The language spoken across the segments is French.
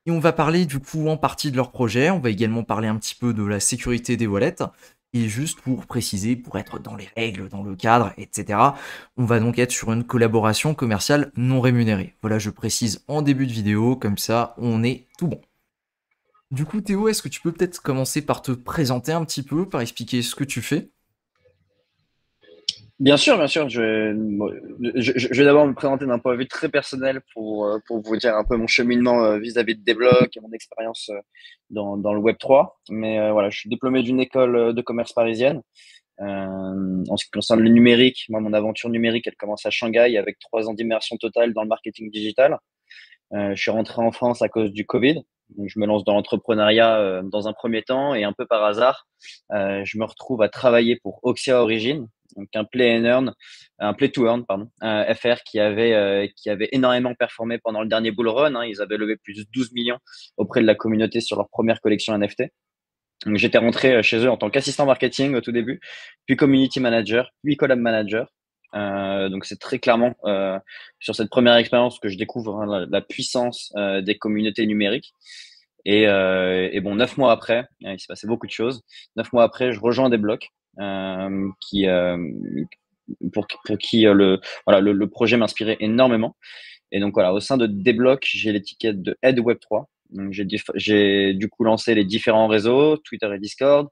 Et on va parler du coup en partie de leur projet, on va également parler un petit peu de la sécurité des wallets. Et juste pour préciser, pour être dans les règles, dans le cadre, etc., on va donc être sur une collaboration commerciale non rémunérée. Voilà, je précise en début de vidéo, comme ça on est tout bon. Du coup, Théo, est-ce que tu peux peut-être commencer par te présenter un petit peu, par expliquer ce que tu fais? Bien sûr, bien sûr. Je vais d'abord me présenter d'un point de vue très personnel pour vous dire un peu mon cheminement vis-à-vis de Desblocs et mon expérience dans le Web3. Mais voilà, je suis diplômé d'une école de commerce parisienne. En ce qui concerne le numérique, moi, mon aventure numérique, elle commence à Shanghai avec 3 ans d'immersion totale dans le marketing digital. Je suis rentré en France à cause du Covid. Donc, je me lance dans l'entrepreneuriat dans un premier temps et un peu par hasard, je me retrouve à travailler pour Oxia Origin, donc un play to earn, pardon, FR qui avait énormément performé pendant le dernier bull run. Hein. Ils avaient levé plus de 12 millions auprès de la communauté sur leur première collection NFT. Donc, j'étais rentré chez eux en tant qu'assistant marketing au tout début, puis community manager, puis collab manager. Donc c'est très clairement sur cette première expérience que je découvre hein, la puissance des communautés numériques. Et bon, 9 mois après, il s'est passé beaucoup de choses. 9 mois après, je rejoins Desblocs, qui pour qui voilà le projet m'inspirait énormément. Et donc voilà, au sein de Desblocs, j'ai l'étiquette de Head Web3. Donc j'ai du coup lancé les différents réseaux, Twitter et Discord,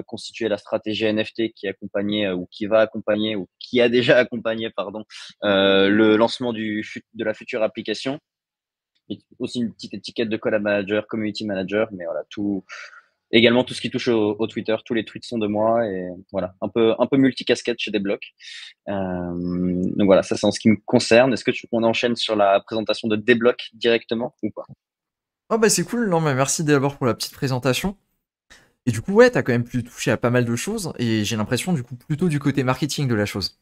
constitué la stratégie NFT qui accompagnait ou qui va accompagner ou qui a déjà accompagné pardon le lancement de la future application. Et aussi une petite étiquette de collab manager, community manager, mais voilà tout également tout ce qui touche au Twitter, tous les tweets sont de moi et voilà un peu multicasquette chez Desblocs. Donc voilà, ça c'est en ce qui me concerne. Est-ce que tu qu'on enchaîne sur la présentation de Desblocs directement ou pas? Oh bah c'est cool, non mais merci d'abord pour la petite présentation. Et du coup, ouais, t'as quand même pu toucher à pas mal de choses, et j'ai l'impression du coup plutôt du côté marketing de la chose.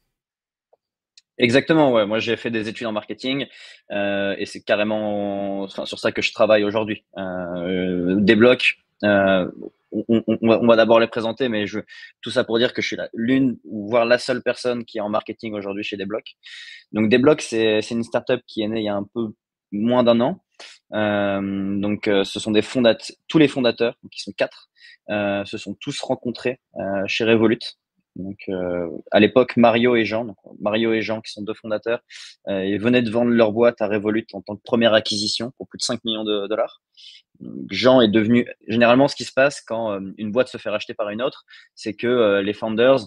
Exactement, ouais. Moi, j'ai fait des études en marketing et c'est carrément enfin, sur ça que je travaille aujourd'hui. Desblocs, on va d'abord les présenter, mais tout ça pour dire que je suis l'une ou voire la seule personne qui est en marketing aujourd'hui chez Desblocs. Donc Desblocs, c'est une startup qui est née il y a un peu moins d'un an. Donc ce sont tous les fondateurs, donc ils sont quatre, se sont tous rencontrés chez Revolut. Donc à l'époque Mario et Jean, donc Mario et Jean qui sont deux fondateurs, ils venaient de vendre leur boîte à Revolut en tant que première acquisition pour plus de 5 millions de dollars. Donc, Jean est devenu généralement ce qui se passe quand une boîte se fait racheter par une autre, c'est que les founders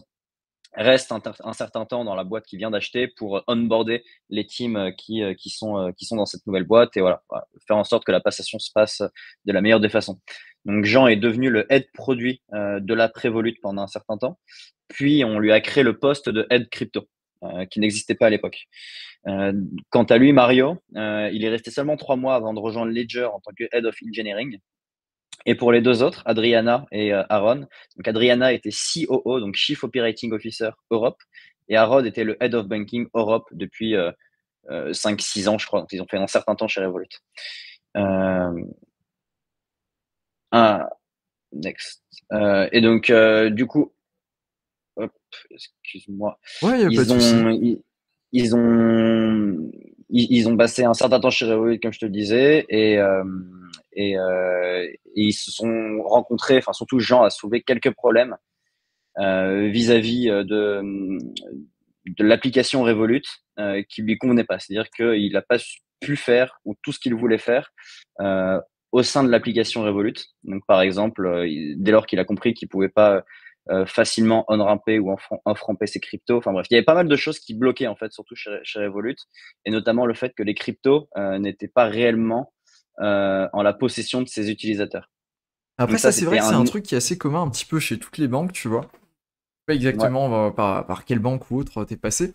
reste un certain temps dans la boîte qui vient d'acheter pour onboarder les teams qui sont dans cette nouvelle boîte et voilà, faire en sorte que la passation se passe de la meilleure des façons. Donc Jean est devenu le head produit de la Prévolute pendant un certain temps, puis on lui a créé le poste de head crypto qui n'existait pas à l'époque. Euh, Quant à lui, Mario, il est resté seulement 3 mois avant de rejoindre Ledger en tant que head of engineering. Et pour les deux autres, Adriana et Aaron, donc Adriana était COO, donc Chief Operating Officer Europe, et Aaron était le Head of Banking Europe depuis 5-6 ans, je crois. Donc, ils ont fait un certain temps chez Revolut. Euh, ah, next. Et donc, du coup, hop, excuse-moi, Ouais, y a pas de ils souci. ont, ils, ils ont, ils ont passé un certain temps chez Revolut, comme je te le disais, et ils se sont rencontrés, enfin surtout Jean a soulevé quelques problèmes vis-à-vis de l'application Revolut qui lui convenait pas. C'est-à-dire qu'il n'a pas pu faire ou tout ce qu'il voulait faire euh, au sein de l'application Revolut. Donc, par exemple, dès lors qu'il a compris qu'il pouvait pas facilement on-ramper ou off-ramper ses cryptos. Enfin bref, il y avait pas mal de choses qui bloquaient en fait, surtout chez Revolut, et notamment le fait que les cryptos n'étaient pas réellement en la possession de ses utilisateurs. Après, Donc ça, ça, c'est vrai c'était que c'est un... un truc qui est assez commun un petit peu chez toutes les banques, tu vois. Pas Ouais. exactement par quelle banque ou autre t'es passé.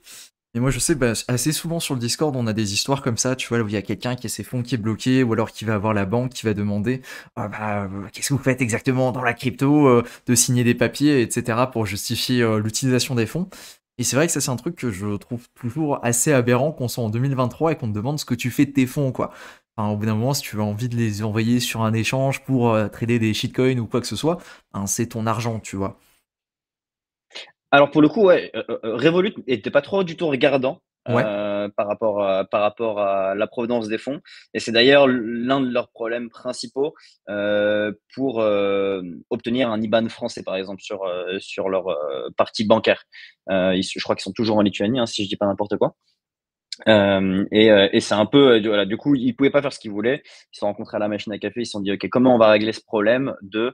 Et moi, je sais, bah, assez souvent sur le Discord, on a des histoires comme ça, tu vois, où il y a quelqu'un qui a ses fonds qui est bloqué, ou alors qui va avoir la banque qui va demander ah bah, qu'est-ce que vous faites exactement dans la crypto, de signer des papiers, etc., pour justifier l'utilisation des fonds. Et c'est vrai que ça, c'est un truc que je trouve toujours assez aberrant qu'on soit en 2023 et qu'on te demande ce que tu fais de tes fonds, quoi. Enfin, au bout d'un moment, si tu as envie de les envoyer sur un échange pour trader des shitcoins ou quoi que ce soit, hein, c'est ton argent, tu vois. Alors pour le coup, ouais, Revolut était pas trop du tout regardant Ouais. par rapport à la provenance des fonds. Et c'est d'ailleurs l'un de leurs problèmes principaux pour obtenir un IBAN français, par exemple, sur leur partie bancaire. Je crois qu'ils sont toujours en Lituanie, hein, si je dis pas n'importe quoi. Et c'est un peu, voilà, du coup, ils pouvaient pas faire ce qu'ils voulaient. Ils se sont rencontrés à la machine à café. Ils se sont dit, OK, comment on va régler ce problème de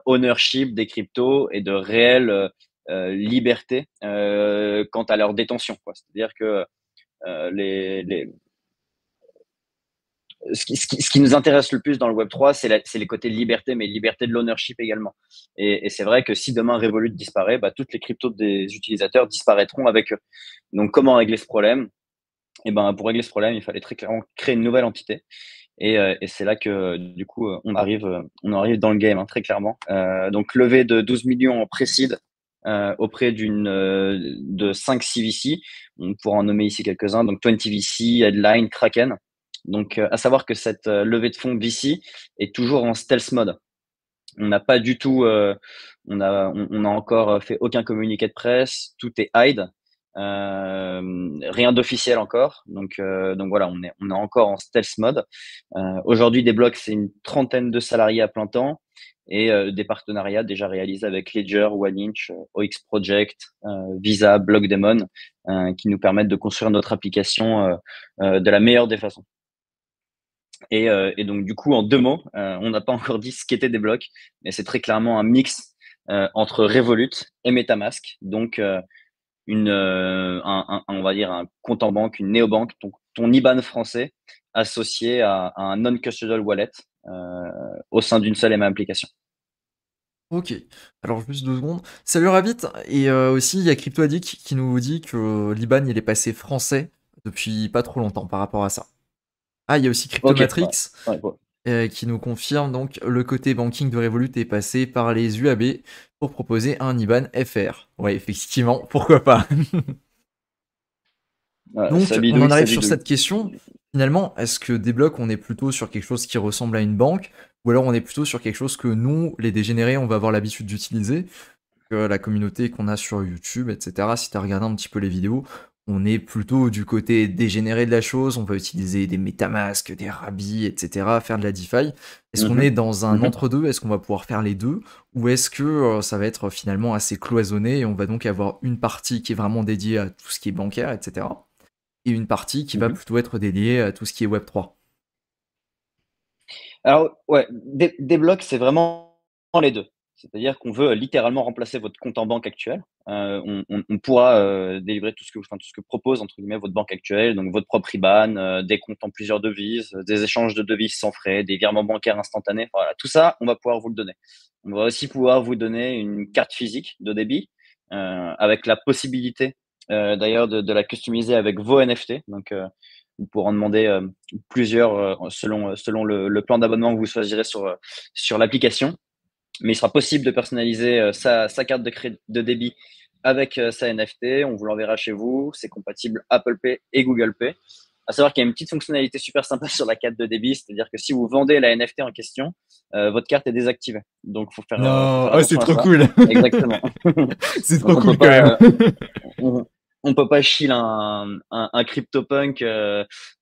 ownership des cryptos et de réelle liberté quant à leur détention, quoi. C'est-à-dire que les, ce qui nous intéresse le plus dans le Web3, c'est les côtés liberté, mais liberté de l'ownership également. Et c'est vrai que si demain Revolut disparaît, bah, toutes les cryptos des utilisateurs disparaîtront avec eux. Donc, comment régler ce problème? Et ben, pour régler ce problème, il fallait très clairement créer une nouvelle entité. Et c'est là que, du coup, on arrive dans le game, hein, très clairement. Donc, levée de 12 millions en pré-seed auprès de 5 CVC. On pourra en nommer ici quelques-uns. Donc, 20 VC, Headline, Kraken. Donc, à savoir que cette levée de fonds VC est toujours en stealth mode. On n'a pas du tout, on a encore fait aucun communiqué de presse. Tout est hide. Rien d'officiel encore. Donc voilà, on est encore en stealth mode. Aujourd'hui, Desblocs, c'est une trentaine de salariés à plein temps et des partenariats déjà réalisés avec Ledger, OneInch, OX Project, Visa, Blockdaemon, qui nous permettent de construire notre application de la meilleure des façons. Et donc, du coup, en 2 mots, on n'a pas encore dit ce qu'était Desblocs, mais c'est très clairement un mix entre Revolut et MetaMask. Donc, on va dire un compte en banque, une néobanque, ton IBAN français associé à un non-custodial wallet au sein d'une seule et même application. Ok, alors juste 2 secondes. Salut Ravit, et aussi il y a CryptoAddict qui nous dit que l'IBAN il est passé français depuis pas trop longtemps par rapport à ça. Ah, il y a aussi Ok, Cryptomatrix ouais. qui nous confirme donc le côté banking de Revolut est passé par les UAB pour proposer un IBAN FR. Ouais, effectivement, pourquoi pas. Ouais, Donc, ça on bidouille, en ça arrive sur bidouille. cette question. Finalement, est-ce que Débloc, on est plutôt sur quelque chose qui ressemble à une banque, ou alors on est plutôt sur quelque chose que nous, les dégénérés, on va avoir l'habitude d'utiliser, que la communauté qu'on a sur YouTube, etc. Si tu as regardé un petit peu les vidéos, on est plutôt du côté dégénéré de la chose, on va utiliser des MetaMask, des Rabbi, etc., faire de la DeFi. Est-ce qu'on est Mhm, dans un mhm. entre-deux? Est-ce qu'on va pouvoir faire les deux? Ou est-ce que ça va être finalement assez cloisonné et on va donc avoir une partie qui est vraiment dédiée à tout ce qui est bancaire, etc. et une partie qui va Mhm. plutôt être dédiée à tout ce qui est Web3. Alors, ouais, Desblocs, c'est vraiment les deux. C'est-à-dire qu'on veut littéralement remplacer votre compte en banque actuel. On pourra délivrer tout ce que propose entre guillemets votre banque actuelle, donc votre propre IBAN, des comptes en plusieurs devises, des échanges de devises sans frais, des virements bancaires instantanés. Voilà, tout ça, on va pouvoir vous le donner. On va aussi pouvoir vous donner une carte physique de débit avec la possibilité d'ailleurs de la customiser avec vos NFT. Donc, vous pourrez en demander plusieurs selon le plan d'abonnement que vous choisirez sur l'application. Mais il sera possible de personnaliser sa carte de débit avec sa NFT. On vous l'enverra chez vous. C'est compatible Apple Pay et Google Pay. À savoir qu'il y a une petite fonctionnalité super sympa sur la carte de débit, c'est-à-dire que si vous vendez la NFT en question, votre carte est désactivée. Donc, faut Non, faire oh, c'est attention à trop ça. cool. Exactement. C'est Donc, trop cool quand même. on, on peut pas shield un CryptoPunk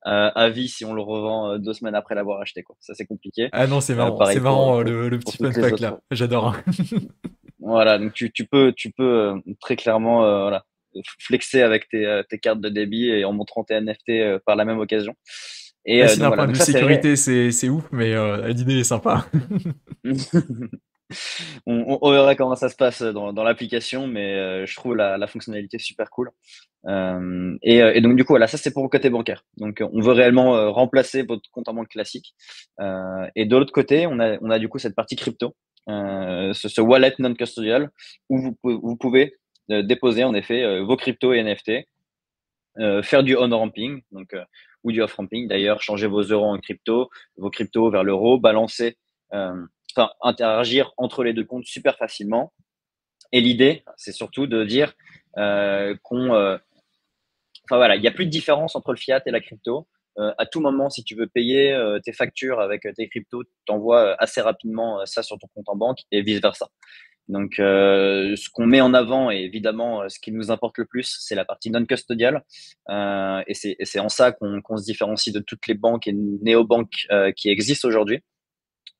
à vie si on le revend 2 semaines après l'avoir acheté, quoi. Ça, c'est compliqué. Ah non, c'est Pareil marrant le petit pour fun toutes les fact autres. là. J'adore. Voilà, donc tu peux très clairement voilà, flexer avec tes cartes de débit et en montrant tes NFT par la même occasion. Et Même si donc d'un voilà, point de donc vue ça c'est vrai. sécurité, c'est ouf, mais l'idée est sympa. On verra comment ça se passe dans l'application, mais je trouve la fonctionnalité super cool. Et donc du coup, voilà, ça c'est pour le côté bancaire. Donc on veut réellement remplacer votre compte en banque classique. Et de l'autre côté, on a du coup cette partie crypto, ce wallet non custodial où vous pouvez déposer en effet vos cryptos et NFT, faire du on-ramping, donc ou du off-ramping d'ailleurs, changer vos euros en crypto, vos cryptos vers l'euro, balancer, enfin interagir entre les deux comptes super facilement. Et l'idée, c'est surtout de dire enfin voilà, il n'y a plus de différence entre le fiat et la crypto. À tout moment, si tu veux payer tes factures avec tes cryptos, tu t'envoies assez rapidement ça sur ton compte en banque et vice versa. Donc, ce qu'on met en avant et évidemment, ce qui nous importe le plus, c'est la partie non custodiale. Et c'est en ça qu'on se différencie de toutes les banques et néobanques qui existent aujourd'hui.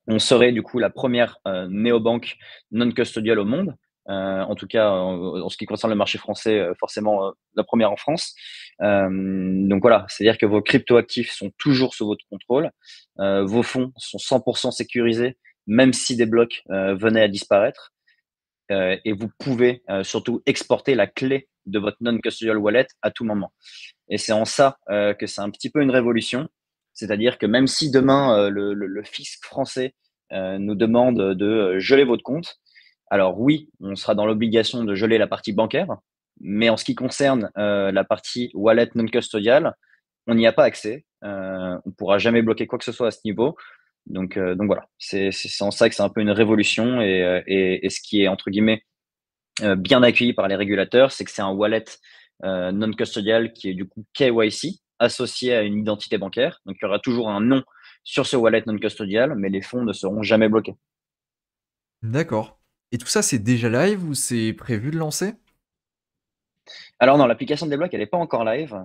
On serait du coup la première néobanque non custodiale au monde. En tout cas, en ce qui concerne le marché français, forcément la première en France. Donc voilà, c'est-à-dire que vos cryptoactifs sont toujours sous votre contrôle. Vos fonds sont 100% sécurisés, même si des blocs venaient à disparaître. Et vous pouvez surtout exporter la clé de votre non-custodial wallet à tout moment. Et c'est en ça que c'est un petit peu une révolution. C'est-à-dire que même si demain, le fisc français nous demande de geler votre compte, alors oui, on sera dans l'obligation de geler la partie bancaire, mais en ce qui concerne la partie wallet non custodial, on n'y a pas accès. On ne pourra jamais bloquer quoi que ce soit à ce niveau. Donc voilà, c'est en ça que c'est un peu une révolution et ce qui est entre guillemets bien accueilli par les régulateurs, c'est que c'est un wallet non custodial qui est du coup KYC associé à une identité bancaire. Donc il y aura toujours un nom sur ce wallet non custodial, mais les fonds ne seront jamais bloqués. D'accord. Et tout ça, c'est déjà live ou c'est prévu de lancer? Alors non, l'application de débloc, elle n'est pas encore live.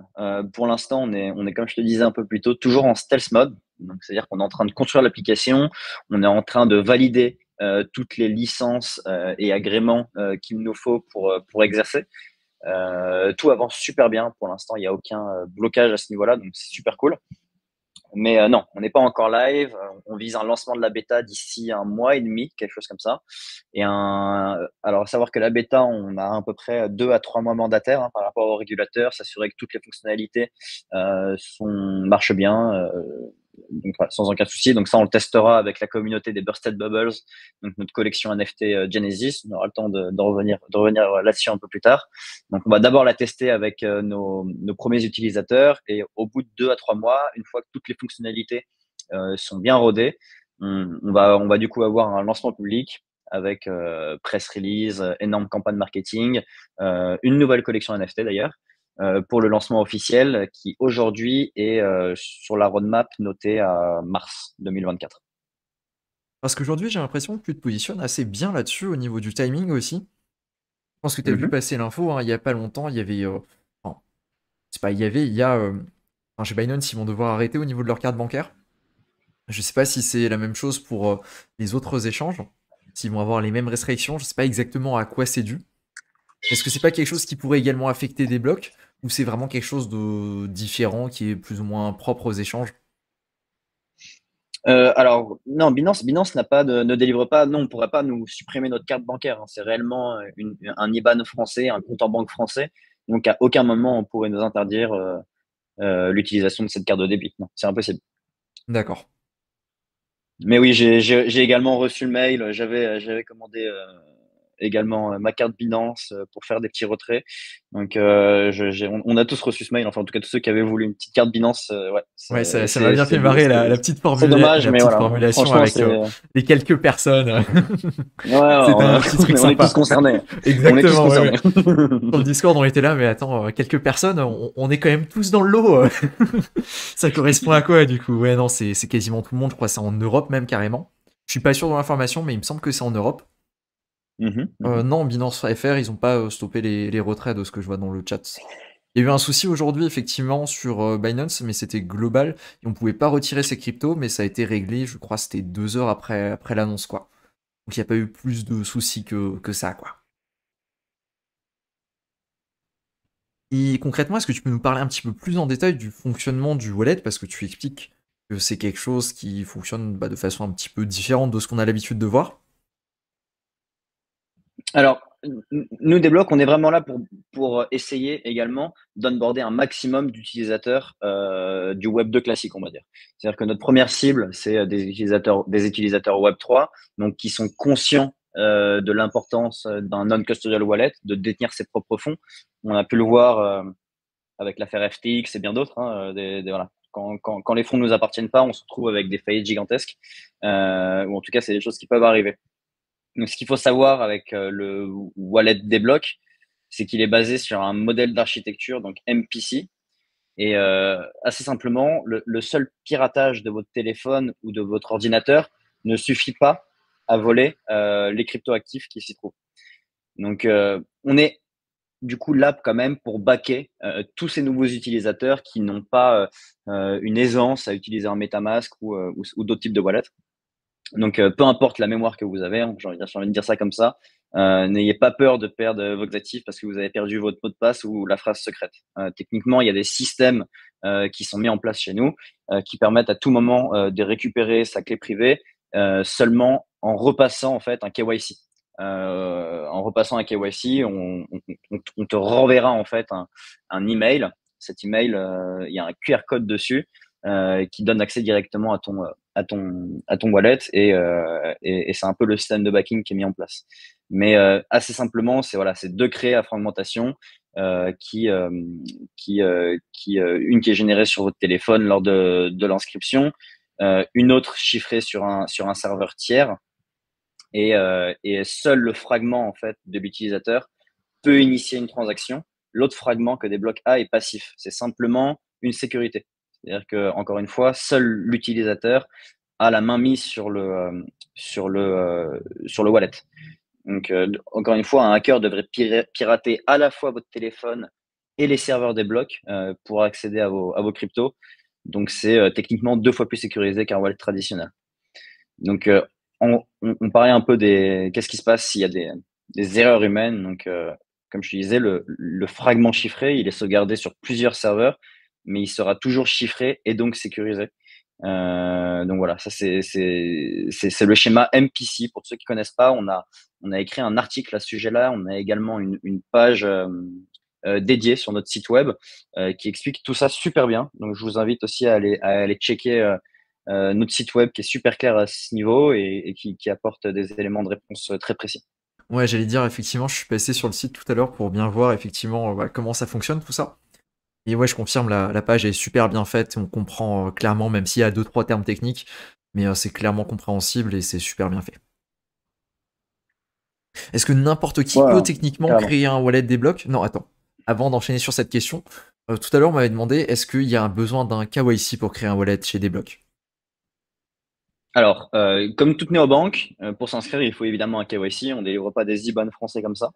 Pour l'instant, on est, comme je te disais un peu plus tôt, toujours en stealth mode. Donc, c'est-à-dire qu'on est en train de construire l'application, on est en train de valider toutes les licences et agréments qu'il nous faut pour exercer. Tout avance super bien. Pour l'instant, il n'y a aucun blocage à ce niveau-là, donc c'est super cool. Mais non, on n'est pas encore live. On vise un lancement de la bêta d'ici un mois et demi, quelque chose comme ça. Alors, savoir que la bêta, on a à peu près 2 à 3 mois mandataires par rapport aux régulateurs, s'assurer que toutes les fonctionnalités marchent bien, donc, voilà, sans aucun souci. Donc ça, on le testera avec la communauté des Bursted Bubbles, donc notre collection NFT Genesis. On aura le temps de revenir là-dessus un peu plus tard. Donc on va d'abord la tester avec nos premiers utilisateurs et au bout de 2 à 3 mois, une fois que toutes les fonctionnalités sont bien rodées, on va du coup avoir un lancement public avec press release, énorme campagne marketing, une nouvelle collection NFT d'ailleurs, pour le lancement officiel qui aujourd'hui est sur la roadmap notée à mars 2024. Parce qu'aujourd'hui, j'ai l'impression que tu te positionnes assez bien là-dessus au niveau du timing aussi. Je pense que tu as vu Mhm. passer l'info, hein, il y a pas longtemps, il y avait. Enfin, c'est pas, il y avait, il y a. Enfin, chez Binance, ils vont devoir arrêter au niveau de leur carte bancaire. Je sais pas si c'est la même chose pour les autres échanges, s'ils vont avoir les mêmes restrictions, je sais pas exactement à quoi c'est dû. Est-ce que c'est pas quelque chose qui pourrait également affecter des blocs, ou c'est vraiment quelque chose de différent qui est plus ou moins propre aux échanges? Alors non, Binance ne délivre pas. Non, on ne pourrait pas nous supprimer notre carte bancaire, hein. C'est réellement un IBAN français, un compte en banque français. Donc à aucun moment on pourrait nous interdire l'utilisation de cette carte de débit. Non, c'est impossible. D'accord. Mais oui, j'ai également reçu le mail. J'avais commandé également ma carte Binance pour faire des petits retraits. Donc, on a tous reçu ce mail. Enfin, en tout cas, tous ceux qui avaient voulu une petite carte Binance, ouais, Ouais, c'est ça m'a bien fait c'est- marrer c'est- c'est dommage, la mais petite voilà. formulation Franchement, avec c'est les quelques personnes. ouais, C'était un petit truc on est tous sympa. concernés. On est tous Exactement, ouais, concernés. ouais. Sur le Discord, on était là, mais attends, quelques personnes, on est quand même tous dans le lot. Ça correspond à quoi, du coup? Ouais, non, c'est quasiment tout le monde, je crois, c'est en Europe même, carrément. Je suis pas sûr de l'information, mais il me semble que c'est en Europe. Mhm, mhm. Non, Binance FR, ils ont pas stoppé les retraits de ce que je vois dans le chat. Il y a eu un souci aujourd'hui, effectivement, sur Binance, mais c'était global. Et on pouvait pas retirer ses cryptos, mais ça a été réglé, je crois, c'était 2 heures après l'annonce, quoi. Donc il n'y a pas eu plus de soucis que ça, quoi. Et concrètement, est-ce que tu peux nous parler un petit peu plus en détail du fonctionnement du wallet? Parce que tu expliques que c'est quelque chose qui fonctionne de façon un petit peu différente de ce qu'on a l'habitude de voir. Alors, nous, Débloc, on est vraiment là pour essayer également d'onboarder un maximum d'utilisateurs du Web 2 classique, on va dire. C'est-à-dire que notre première cible, c'est des utilisateurs Web 3, donc qui sont conscients de l'importance d'un non-custodial wallet, de détenir ses propres fonds. On a pu le voir avec l'affaire FTX et bien d'autres, hein, voilà. Quand les fonds ne nous appartiennent pas, on se retrouve avec des faillites gigantesques, ou en tout cas, c'est des choses qui peuvent arriver. Donc, ce qu'il faut savoir avec le wallet Débloc, c'est qu'il est basé sur un modèle d'architecture, donc MPC. Et assez simplement, le seul piratage de votre téléphone ou de votre ordinateur ne suffit pas à voler les cryptoactifs qui s'y trouvent. Donc, on est du coup là quand même pour backer tous ces nouveaux utilisateurs qui n'ont pas une aisance à utiliser un MetaMask ou d'autres types de wallets. Donc, peu importe la mémoire que vous avez, hein, j'ai envie de dire ça comme ça, n'ayez pas peur de perdre vos actifs parce que vous avez perdu votre mot de passe ou la phrase secrète. Techniquement, il y a des systèmes qui sont mis en place chez nous qui permettent à tout moment de récupérer sa clé privée seulement en repassant en fait un KYC. En repassant un KYC, on te renverra en fait un email. Cet email, il y a un QR code dessus qui donne accès directement à ton wallet et c'est un peu le système de backing qui est mis en place. Mais assez simplement, c'est deux clés à fragmentation une qui est générée sur votre téléphone lors de l'inscription, une autre chiffrée sur un serveur tiers et seul le fragment en fait de l'utilisateur peut initier une transaction. L'autre fragment que débloque A est passif. C'est simplement une sécurité. C'est-à-dire que, encore une fois, seul l'utilisateur a la main mise sur le wallet. Donc, encore une fois, un hacker devrait pirater à la fois votre téléphone et les serveurs des blocs pour accéder à vos cryptos. Donc, c'est techniquement 2 fois plus sécurisé qu'un wallet traditionnel. Donc, on parlait un peu qu'est-ce qui se passe s'il y a des erreurs humaines. Donc, comme je te disais, le fragment chiffré, il est sauvegardé sur plusieurs serveurs, mais il sera toujours chiffré et donc sécurisé. Donc voilà, ça c'est le schéma MPC. Pour ceux qui connaissent pas, on a écrit un article à ce sujet-là. On a également une page dédiée sur notre site web qui explique tout ça super bien. Donc je vous invite aussi à aller checker notre site web qui est super clair à ce niveau et qui apporte des éléments de réponse très précis. Ouais, j'allais dire, effectivement, je suis passé sur le site tout à l'heure pour bien voir effectivement comment ça fonctionne tout ça. Et ouais, je confirme, la page est super bien faite, on comprend clairement, même s'il y a deux trois termes techniques, mais c'est clairement compréhensible et c'est super bien fait. Est-ce que n'importe qui peut Voilà, techniquement carrément. créer un wallet des blocs? Non, attends. Avant d'enchaîner sur cette question, tout à l'heure on m'avait demandé est-ce qu'il y a un besoin d'un KYC pour créer un wallet chez des blocs? Alors, comme toute néobanque, pour s'inscrire, il faut évidemment un KYC. On ne délivre pas des IBAN français comme ça.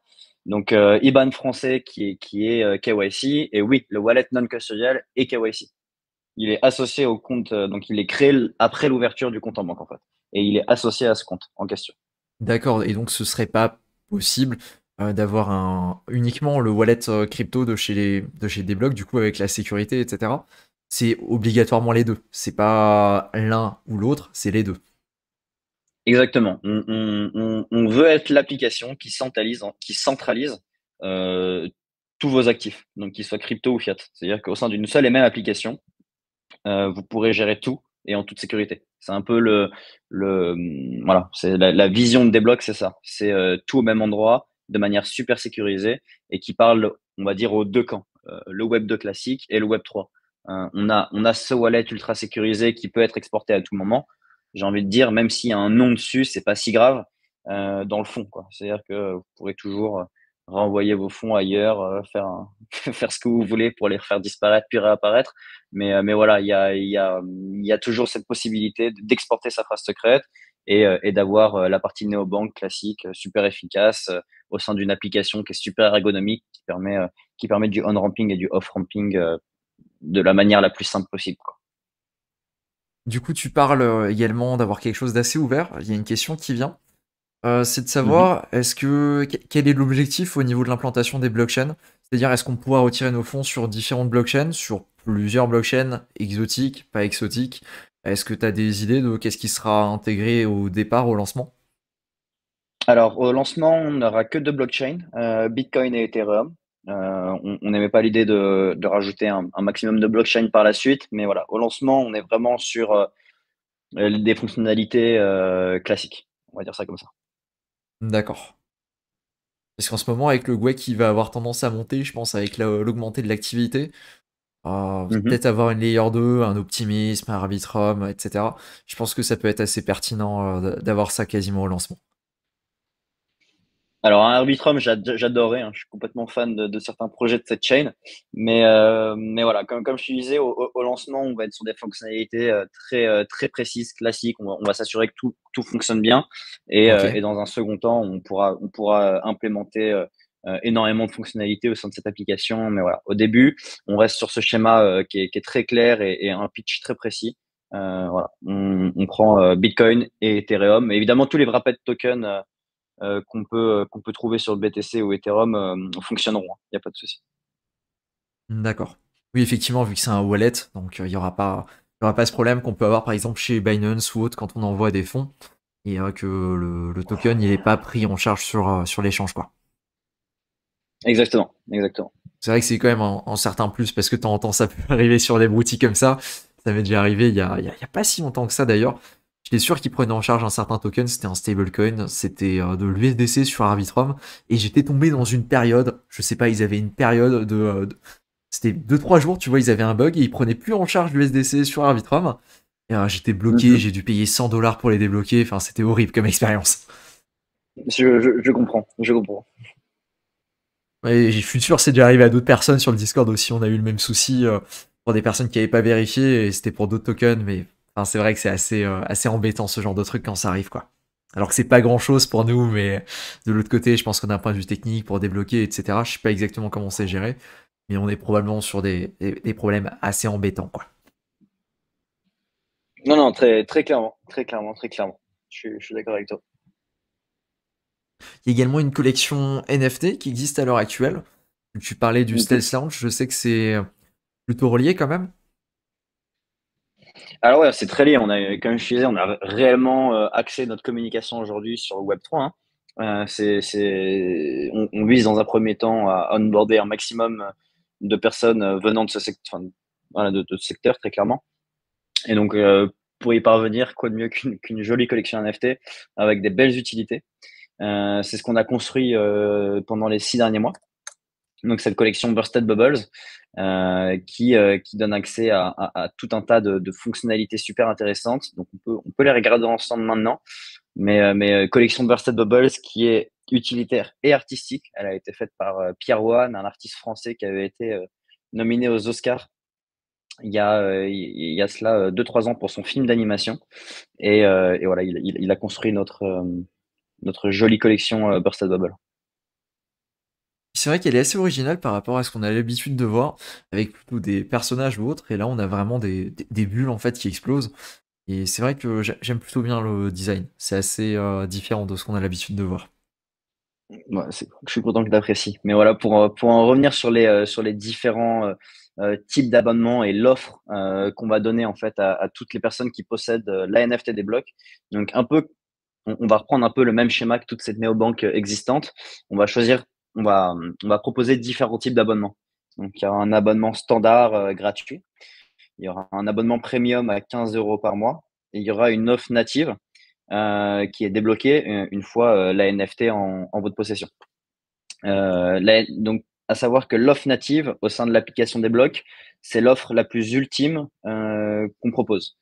Donc, IBAN français qui est KYC. Et oui, le wallet non custodial est KYC. Il est associé au compte, donc il est créé après l'ouverture du compte en banque en fait. Et il est associé à ce compte en question. D'accord, et donc ce serait pas possible d'avoir uniquement le wallet crypto de chez des blocs, du coup avec la sécurité, etc. C'est obligatoirement les deux. C'est pas l'un ou l'autre, c'est les deux. Exactement. On veut être l'application qui centralise euh, tous vos actifs, donc qu'ils soient crypto ou fiat. C'est-à-dire qu'au sein d'une seule et même application, vous pourrez gérer tout et en toute sécurité. C'est un peu voilà, c'est la vision de Débloc, c'est ça. C'est tout au même endroit, de manière super sécurisée et qui parle, on va dire, aux deux camps, le Web 2 classique et le Web 3. On a ce wallet ultra sécurisé qui peut être exporté à tout moment. J'ai envie de dire, même s'il y a un nom dessus, c'est pas si grave dans le fond, quoi. C'est-à-dire que vous pourrez toujours renvoyer vos fonds ailleurs, faire ce que vous voulez pour les faire disparaître puis réapparaître. Mais voilà, il y a toujours cette possibilité d'exporter sa phrase secrète et d'avoir la partie néobanque classique, super efficace, au sein d'une application qui est super ergonomique, qui permet du on-ramping et du off-ramping de la manière la plus simple possible, quoi. Du coup, tu parles également d'avoir quelque chose d'assez ouvert. Il y a une question qui vient. C'est de Mhm. savoir quel est l'objectif au niveau de l'implantation des blockchains? C'est-à-dire, est-ce qu'on pourra retirer nos fonds sur différentes blockchains, sur plusieurs blockchains, exotiques, pas exotiques? Est-ce que tu as des idées de qu'est-ce qui sera intégré au départ, au lancement? Alors, au lancement, on n'aura que deux blockchains, Bitcoin et Ethereum. On n'aimait pas l'idée de rajouter un maximum de blockchains par la suite, mais voilà, au lancement, on est vraiment sur des fonctionnalités classiques. On va dire ça comme ça. D'accord. Parce qu'en ce moment, avec le GUE qui va avoir tendance à monter, je pense, avec l'augmentée de l'activité, Mhm. peut-être avoir une layer 2, un optimisme, un arbitrum, etc. Je pense que ça peut être assez pertinent d'avoir ça quasiment au lancement. Alors, un Arbitrum, j'adorais, hein, je suis complètement fan de certains projets de cette chain. Mais voilà, comme je te disais, au lancement, on va être sur des fonctionnalités très précises, classiques. On va s'assurer que tout fonctionne bien. Ok. Et dans un second temps, on pourra implémenter énormément de fonctionnalités au sein de cette application. Mais voilà, au début, on reste sur ce schéma qui est très clair et un pitch très précis. Voilà, on prend Bitcoin et Ethereum. Et évidemment, tous les wrapped tokens qu'on peut trouver sur le BTC ou Ethereum fonctionneront. Il n'y a pas de souci. D'accord. Oui, effectivement, vu que c'est un wallet, donc il y aura pas ce problème qu'on peut avoir par exemple chez Binance ou autre quand on envoie des fonds et que le token il est pas pris en charge sur l'échange quoi. Exactement, exactement. C'est vrai que c'est quand même un certain plus parce que de temps en temps ça peut arriver sur des boutiques comme ça. Ça m'est déjà arrivé il y a pas si longtemps que ça d'ailleurs. J'étais sûr qu'ils prenaient en charge un certain token, c'était un stablecoin, c'était de l'USDC sur Arbitrum et j'étais tombé dans une période, je sais pas, ils avaient une période c'était 2 3 jours, tu vois, ils avaient un bug et ils prenaient plus en charge l'USDC sur Arbitrum. Et j'étais bloqué, Mhm. j'ai dû payer 100 $ pour les débloquer. Enfin, c'était horrible comme expérience. Je comprends, je comprends. Et je suis sûr, c'est déjà arrivé à d'autres personnes sur le Discord aussi. On a eu le même souci pour des personnes qui n'avaient pas vérifié et c'était pour d'autres tokens. Mais enfin, c'est vrai que c'est assez embêtant ce genre de truc quand ça arrive, quoi. Alors que c'est pas grand chose pour nous, mais de l'autre côté, je pense qu'on a un point de vue technique pour débloquer, etc. Je sais pas exactement comment c'est géré, mais on est probablement sur des problèmes assez embêtants, quoi. Non, non, très clairement, très clairement, très clairement. Je suis d'accord avec toi. Il y a également une collection NFT qui existe à l'heure actuelle. Tu parlais du Mhm. Stealth Lounge, je sais que c'est plutôt relié quand même. Alors ouais, c'est très lié. Comme je disais, on a réellement axé notre communication aujourd'hui sur le Web3, hein. On vise dans un premier temps à onboarder un maximum de personnes venant de ce secteur, enfin, voilà, de ce secteur très clairement. Et donc, pour y parvenir, quoi de mieux qu'une jolie collection NFT avec des belles utilités. C'est ce qu'on a construit pendant les 6 derniers mois. Donc, cette collection Bursted Bubbles qui donne accès à tout un tas de fonctionnalités super intéressantes. Donc, on peut les regarder ensemble maintenant. Mais collection Bursted Bubbles qui est utilitaire et artistique. Elle a été faite par Pierre One, un artiste français qui avait été nominé aux Oscars il y a cela 2 3 ans pour son film d'animation. Et voilà, il a construit notre jolie collection Bursted Bubble. C'est vrai qu'elle est assez originale par rapport à ce qu'on a l'habitude de voir, avec plutôt des personnages ou autres, et là on a vraiment des bulles en fait qui explosent. Et c'est vrai que j'aime plutôt bien le design. C'est assez différent de ce qu'on a l'habitude de voir. Ouais, je suis content que tu apprécies. Mais voilà, pour en revenir sur les différents types d'abonnements et l'offre qu'on va donner en fait à toutes les personnes qui possèdent la NFT des blocs. Donc un peu, on va reprendre un peu le même schéma que toute cette néobanque existante. On va choisir, on va proposer différents types d'abonnements. Donc il y aura un abonnement standard gratuit. Il y aura un abonnement premium à 15 euros par mois. Et il y aura une offre native qui est débloquée une fois la NFT en votre possession. Donc, à savoir que l'offre native au sein de l'application des blocs, c'est l'offre la plus ultime qu'on propose.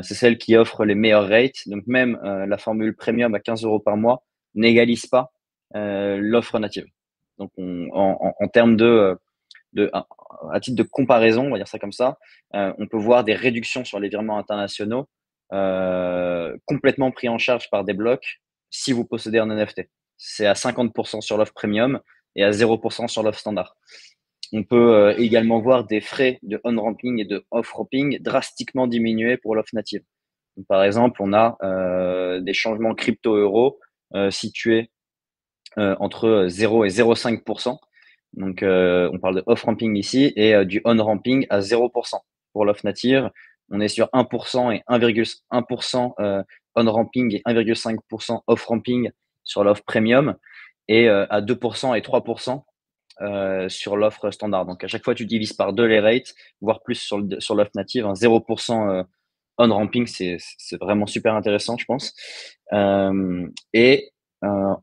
C'est celle qui offre les meilleurs rates. Donc, même la formule premium à 15 euros par mois n'égalise pas l'offre native. Donc, en termes à titre de comparaison, on va dire ça comme ça, on peut voir des réductions sur les virements internationaux complètement pris en charge par des blocs si vous possédez un NFT. C'est à 50% sur l'offre premium et à 0% sur l'offre standard. On peut également voir des frais de on-ramping et de off-ramping drastiquement diminués pour l'offre native. Donc, par exemple, on a des changements crypto-euro situés entre 0 et 0,5%. Donc, on parle de off-ramping ici et du on-ramping à 0% pour l'off native. On est sur 1% et 1,1% on-ramping et 1,5% off-ramping sur l'offre premium et à 2% et 3% sur l'offre standard. Donc, à chaque fois, tu divises par deux les rates, voire plus sur l'offre native. 0% on-ramping, c'est vraiment super intéressant, je pense. Et euh,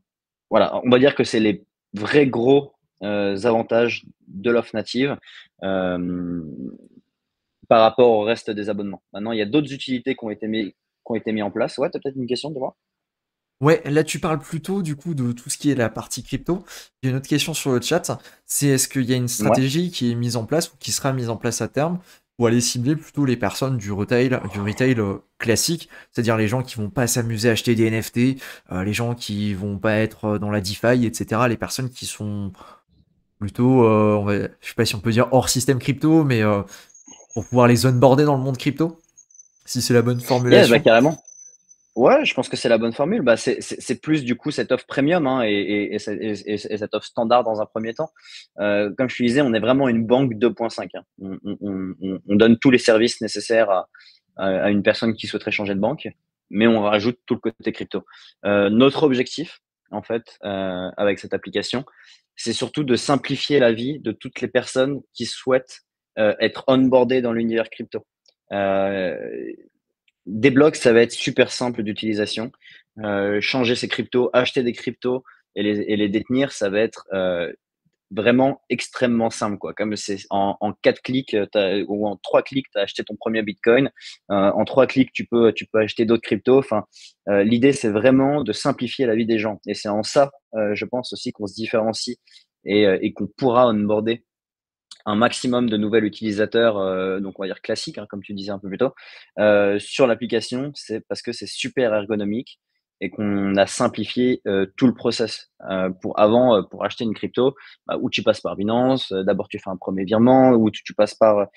voilà, on va dire que c'est les vrais gros avantages de l'offre native euh, par rapport au reste des abonnements. Maintenant, il y a d'autres utilités qui ont été mis en place. Ouais, tu as peut-être une question de voir? Ouais, là tu parles plutôt du coup de tout ce qui est la partie crypto. J'ai une autre question sur le chat, c'est est-ce qu'il y a une Ouais. stratégie qui est mise en place ou qui sera mise en place à terme pour aller cibler plutôt les personnes du retail classique, c'est-à-dire les gens qui vont pas s'amuser à acheter des NFT, les gens qui vont pas être dans la DeFi, etc. Les personnes qui sont plutôt, je sais pas si on peut dire hors système crypto, mais pour pouvoir les onboarder dans le monde crypto, si c'est la bonne Yeah, bah, formulation. carrément. Ouais, je pense que c'est la bonne formule. Bah, c'est plus du coup cette offre premium, hein, et cette offre standard dans un premier temps. Comme je te disais, on est vraiment une banque 2.5, hein. On donne tous les services nécessaires à une personne qui souhaiterait changer de banque, mais on rajoute tout le côté crypto. Notre objectif, en fait, avec cette application, c'est surtout de simplifier la vie de toutes les personnes qui souhaitent être onboardées dans l'univers crypto. Euh, des blocs, ça va être super simple d'utilisation. Changer ses cryptos, acheter des cryptos et les détenir, ça va être vraiment extrêmement simple, quoi. Comme c'est en 4 clics, ou en 3 clics, tu as acheté ton premier Bitcoin. En 3 clics, tu peux acheter d'autres cryptos. Enfin, l'idée, c'est vraiment de simplifier la vie des gens. Et c'est en ça, je pense aussi qu'on se différencie et qu'on pourra onboarder un maximum de nouveaux utilisateurs, donc on va dire classiques, hein, comme tu disais un peu plus tôt, sur l'application. C'est parce que c'est super ergonomique et qu'on a simplifié tout le process. Pour acheter une crypto, bah, où tu passes par Binance, d'abord tu fais un premier virement, ou tu passes par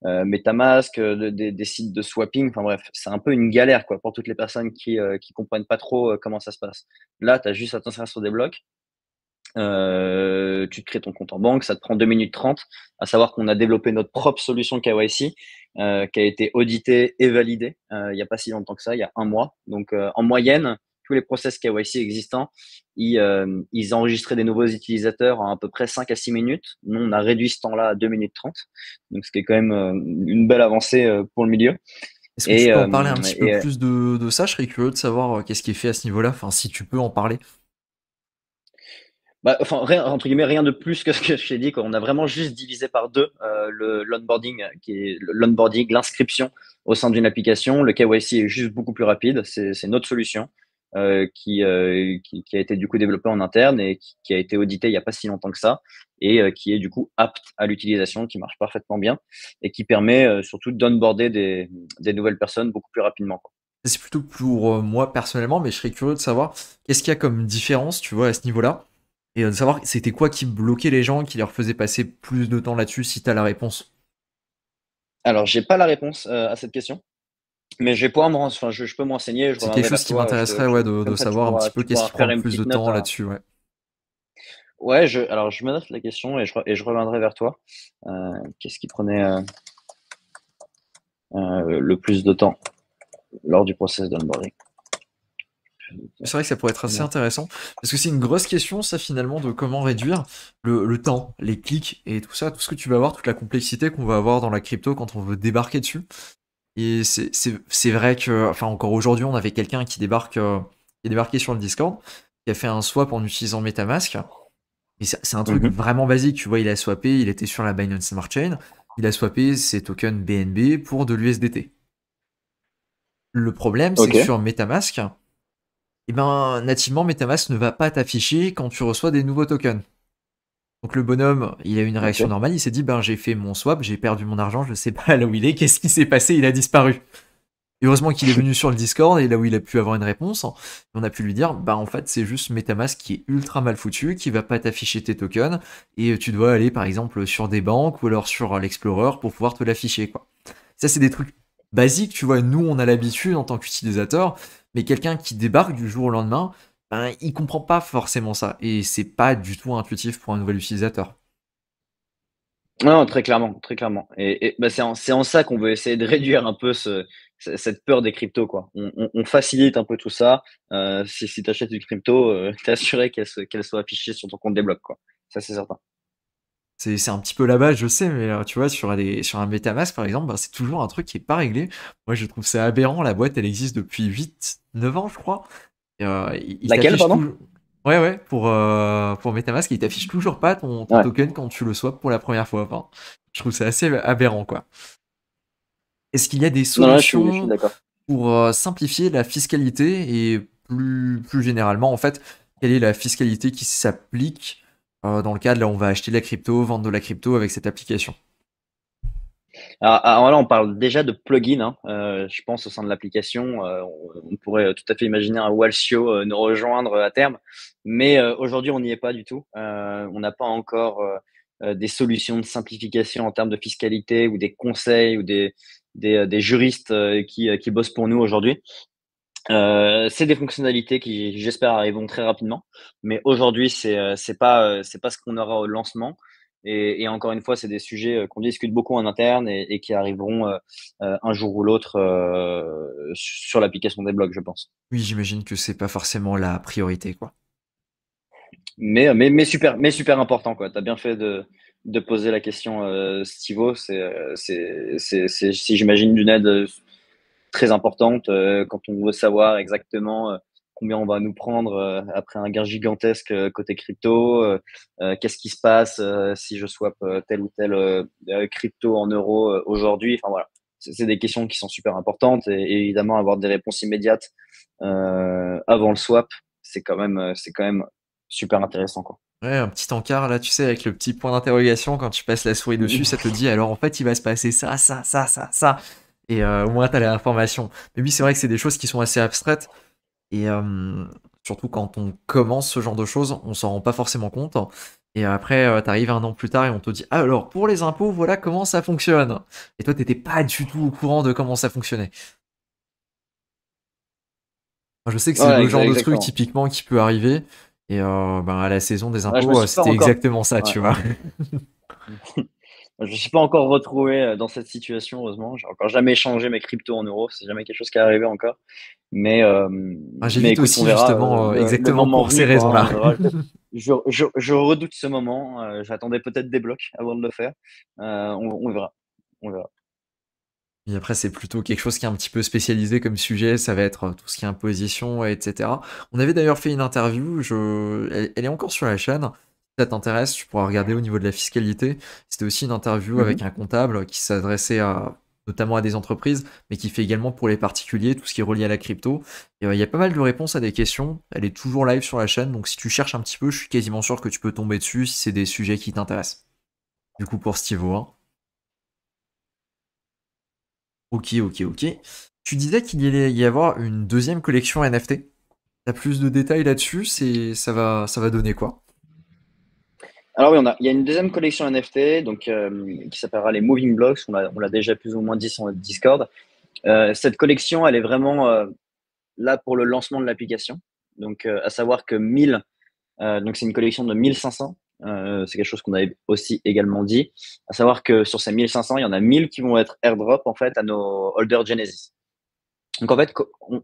MetaMask, des sites de swapping. Enfin bref, c'est un peu une galère, quoi, pour toutes les personnes qui comprennent pas trop comment ça se passe. Là, tu as juste à t'inscrire sur des blocs. Tu te crées ton compte en banque, ça te prend 2 minutes 30. À savoir qu'on a développé notre propre solution KYC, qui a été auditée et validée il n'y a pas si longtemps que ça, il y a un mois. Donc, en moyenne, tous les process KYC existants, ils enregistraient des nouveaux utilisateurs en à peu près 5 à 6 minutes. Nous, on a réduit ce temps-là à 2 minutes 30. Donc, ce qui est quand même une belle avancée pour le milieu. Est-ce que tu Et, peux en euh, parler un petit peu et plus de ça? Je serais curieux de savoir qu'est-ce qui est fait à ce niveau-là, enfin si tu peux en parler. Bah, enfin, rien, entre guillemets, rien de plus que ce que je t'ai dit, quoi. On a vraiment juste divisé par deux l'onboarding, l'onboarding, l'inscription au sein d'une application. Le KYC est juste beaucoup plus rapide. C'est notre solution qui a été du coup développée en interne et qui a été auditée il n'y a pas si longtemps que ça, et qui est du coup apte à l'utilisation, qui marche parfaitement bien et qui permet surtout d'onboarder des nouvelles personnes beaucoup plus rapidement, quoi. C'est plutôt pour moi personnellement, mais je serais curieux de savoir qu'est-ce qu'il y a comme différence, tu vois, à ce niveau-là, et de savoir c'était quoi qui bloquait les gens, qui leur faisait passer plus de temps là-dessus, si t'as la réponse. Alors, j'ai pas la réponse à cette question. Mais je vais pouvoir enfin, je peux m'enseigner, je C'est quelque reviendrai vers chose qui toi. m'intéresserait, ouais, de Comme ça, savoir un petit peu tu qu'est-ce pourras qui prend faire le une plus de petite note. temps là-dessus, ouais. Ouais, alors je me note la question et je reviendrai vers toi. Qu'est-ce qui prenait le plus de temps lors du process d'onboarding? C'est vrai que ça pourrait être assez intéressant, parce que c'est une grosse question, ça, finalement, de comment réduire le temps, les clics et tout ça, tout ce que tu vas avoir, toute la complexité qu'on va avoir dans la crypto quand on veut débarquer dessus. Et c'est vrai que, enfin, encore aujourd'hui, on avait quelqu'un qui est débarqué sur le Discord, qui a fait un swap en utilisant MetaMask. Et c'est un truc Mhm. vraiment basique, tu vois, il a swappé, il était sur la Binance Smart Chain, il a swappé ses tokens BNB pour de l'USDT. Le problème, c'est Ok, que sur MetaMask, eh ben, nativement, MetaMask ne va pas t'afficher quand tu reçois des nouveaux tokens. Donc le bonhomme, il a eu une réaction ok. normale, il s'est dit, ben j'ai fait mon swap, j'ai perdu mon argent, je sais pas là où il est, qu'est-ce qui s'est passé, il a disparu. Et heureusement qu'il est venu sur le Discord et là où il a pu avoir une réponse, on a pu lui dire, bah en fait c'est juste MetaMask qui est ultra mal foutu, qui va pas t'afficher tes tokens, et tu dois aller par exemple sur des banques ou alors sur l'Explorer pour pouvoir te l'afficher, quoi. Ça c'est des trucs basiques, tu vois, nous on a l'habitude en tant qu'utilisateur, mais quelqu'un qui débarque du jour au lendemain, ben, il comprend pas forcément ça, et c'est pas du tout intuitif pour un nouvel utilisateur. Non, très clairement, très clairement. Et bah, c'est en ça qu'on veut essayer de réduire un peu cette peur des cryptos, quoi. On facilite un peu tout ça. Si tu achètes une crypto, t'es assuré qu'elle soit affichée sur ton compte des blocs, quoi. Ça, c'est certain. C'est un petit peu la base, je sais, mais tu vois, sur un MetaMask, par exemple, bah, c'est toujours un truc qui est pas réglé. Moi, je trouve ça aberrant. La boîte, elle existe depuis 8 9 ans, je crois. Et, il Laquelle, t'affiche pardon? toujours. Ouais, ouais, pour MetaMask, il t'affiche toujours pas ton Ouais. token quand tu le swaps pour la première fois. Enfin, je trouve ça assez aberrant, quoi. Est-ce qu'il y a des Non, non, je suis solutions d'accord. pour simplifier la fiscalité et plus généralement, en fait, quelle est la fiscalité qui s'applique dans le cadre là, on va acheter de la crypto, vendre de la crypto avec cette application. Alors là, on parle déjà de plugin, hein. Je pense au sein de l'application, on pourrait tout à fait imaginer un Walsio nous rejoindre à terme, mais aujourd'hui, on n'y est pas du tout. On n'a pas encore des solutions de simplification en termes de fiscalité ou des conseils ou des juristes qui bossent pour nous aujourd'hui. C'est des fonctionnalités qui, j'espère, arriveront très rapidement, mais aujourd'hui, c'est pas ce qu'on aura au lancement. Et encore une fois, c'est des sujets qu'on discute beaucoup en interne et qui arriveront un jour ou l'autre sur l'application des blogs, je pense. Oui, j'imagine que c'est pas forcément la priorité, quoi. Mais super important, quoi. Tu as bien fait de poser la question, Stivo. Si j'imagine d'une aide très importante quand on veut savoir exactement combien on va nous prendre après un gain gigantesque côté crypto, qu'est-ce qui se passe si je swap tel ou tel crypto en euros aujourd'hui. Enfin voilà, c'est des questions qui sont super importantes et évidemment avoir des réponses immédiates avant le swap, c'est quand même super intéressant, quoi. Ouais, un petit encart là, tu sais, avec le petit point d'interrogation, quand tu passes la souris dessus, ça te dit alors en fait il va se passer ça, ça, ça, ça, ça. Et au moins t'as l'information. Mais oui, c'est vrai que c'est des choses qui sont assez abstraites. Et surtout quand on commence ce genre de choses, on s'en rend pas forcément compte. Et après, t'arrives un an plus tard et on te dit ah, alors pour les impôts, voilà comment ça fonctionne. Et toi, t'étais pas du tout au courant de comment ça fonctionnait. Moi, je sais que c'est Ouais, le genre de truc exactement. typiquement qui peut arriver. Et ben, à la saison des Ouais, je me impôts, suis pas c'était encore. exactement ça, Ouais. tu vois. Je ne suis pas encore retrouvé dans cette situation, heureusement. J'ai encore jamais échangé mes cryptos en euros. C'est jamais quelque chose qui est arrivé encore. Ah, Mais j'évite écoute, on aussi verra justement le exactement moment pour ces venu, quoi, hein, raisons-là. on verra. Je redoute ce moment. J'attendais peut-être des blocs avant de le faire. On verra. On verra. Et après, c'est plutôt quelque chose qui est un petit peu spécialisé comme sujet, ça va être tout ce qui est imposition, etc. On avait d'ailleurs fait une interview, elle est encore sur la chaîne. Si ça t'intéresse, tu pourras regarder au niveau de la fiscalité. C'était aussi une interview avec Mhm. un comptable qui s'adressait notamment à des entreprises, mais qui fait également pour les particuliers tout ce qui est relié à la crypto. Et, il y a pas mal de réponses à des questions. Elle est toujours live sur la chaîne, donc si tu cherches un petit peu, je suis quasiment sûr que tu peux tomber dessus si c'est des sujets qui t'intéressent. Du coup, pour Stivo, hein. Ok, ok, ok. Tu disais qu'il allait y avoir une deuxième collection NFT. T'as plus de détails là-dessus, ça va donner quoi? Alors oui, il y a une deuxième collection NFT donc, qui s'appellera les Moving Blocks. On l'a déjà plus ou moins dit sur notre Discord. Cette collection, elle est vraiment là pour le lancement de l'application. Donc, à savoir que 1000, donc c'est une collection de 1500. C'est quelque chose qu'on avait aussi également dit. À savoir que sur ces 1500, il y en a 1000 qui vont être airdrop en fait à nos holders Genesis. Donc en fait,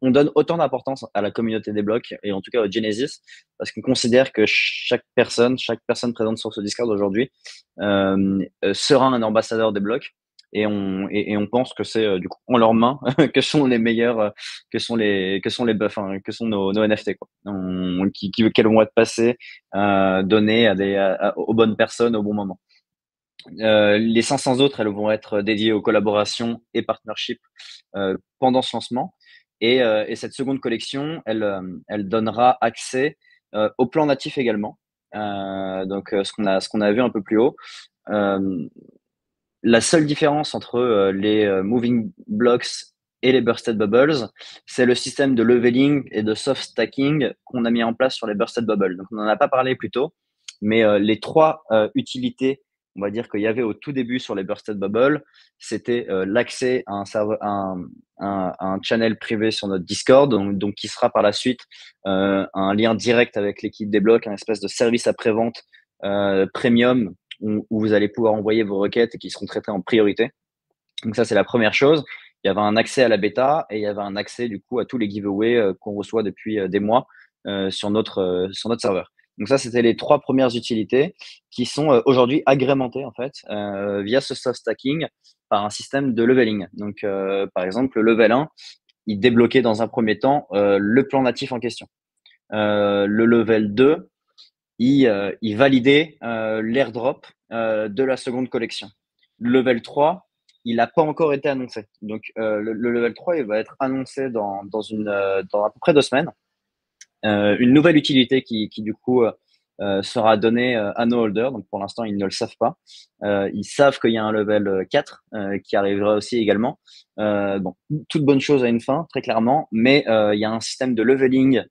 on donne autant d'importance à la communauté des blocs et en tout cas au Genesis parce qu'on considère que chaque personne présente sur ce Discord aujourd'hui sera un ambassadeur des blocs et on pense que c'est du coup en leurs mains que sont les meilleurs, que sont les buffs, hein, que sont nos NFT quoi, qu'elles vont être passées, données aux bonnes personnes au bon moment. Les 500 autres, elles vont être dédiées aux collaborations et partnerships pendant ce lancement. Et cette seconde collection, elle donnera accès au plan natif également. Ce qu'on a vu un peu plus haut. Euh, la seule différence entre les moving blocks et les bursted bubbles, c'est le système de leveling et de soft stacking qu'on a mis en place sur les bursted bubbles. Donc, on n'en a pas parlé plus tôt, mais les trois utilités, on va dire qu'il y avait au tout début sur les bursted bubbles, c'était l'accès à un serveur, à un channel privé sur notre Discord, donc qui sera par la suite un lien direct avec l'équipe des blocs, un espèce de service après-vente premium où vous allez pouvoir envoyer vos requêtes et qui seront traitées en priorité. Donc ça, c'est la première chose. Il y avait un accès à la bêta et il y avait un accès du coup à tous les giveaways qu'on reçoit depuis des mois sur notre serveur. Donc ça, c'était les trois premières utilités qui sont aujourd'hui agrémentées en fait via ce soft stacking par un système de leveling. Donc par exemple, le level 1, il débloquait dans un premier temps le plan natif en question. Le level 2, il validait l'airdrop de la seconde collection. Le level 3, il n'a pas encore été annoncé. Donc, le level 3, il va être annoncé dans à peu près 2 semaines. une nouvelle utilité qui du coup sera donnée à nos holders. Donc pour l'instant, ils ne le savent pas. Ils savent qu'il y a un level 4 qui arrivera aussi également. Bon, toute bonne chose a une fin, très clairement, mais il y a un système de leveling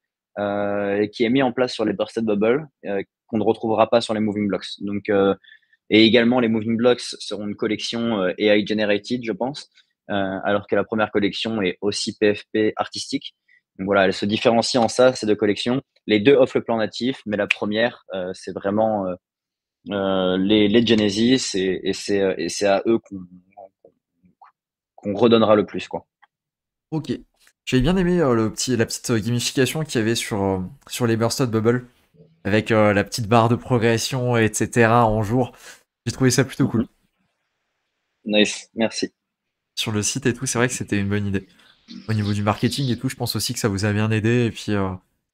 qui est mis en place sur les Bursted Bubble qu'on ne retrouvera pas sur les Moving Blocks. Donc, et également, les Moving Blocks seront une collection AI generated, je pense, alors que la première collection est aussi PFP artistique. Donc voilà, elle se différencie en ça, ces deux collections. Les deux offrent le plan natif, mais la première, c'est vraiment les Genesis et c'est à eux qu'on redonnera le plus, quoi. Ok. J'avais bien aimé la petite gamification qu'il y avait sur les Bursted Bubble, avec la petite barre de progression, etc. en jour. J'ai trouvé ça plutôt cool. Mhm. Nice, merci. Sur le site et tout, c'est vrai que c'était une bonne idée. Au niveau du marketing et tout, je pense aussi que ça vous a bien aidé, et puis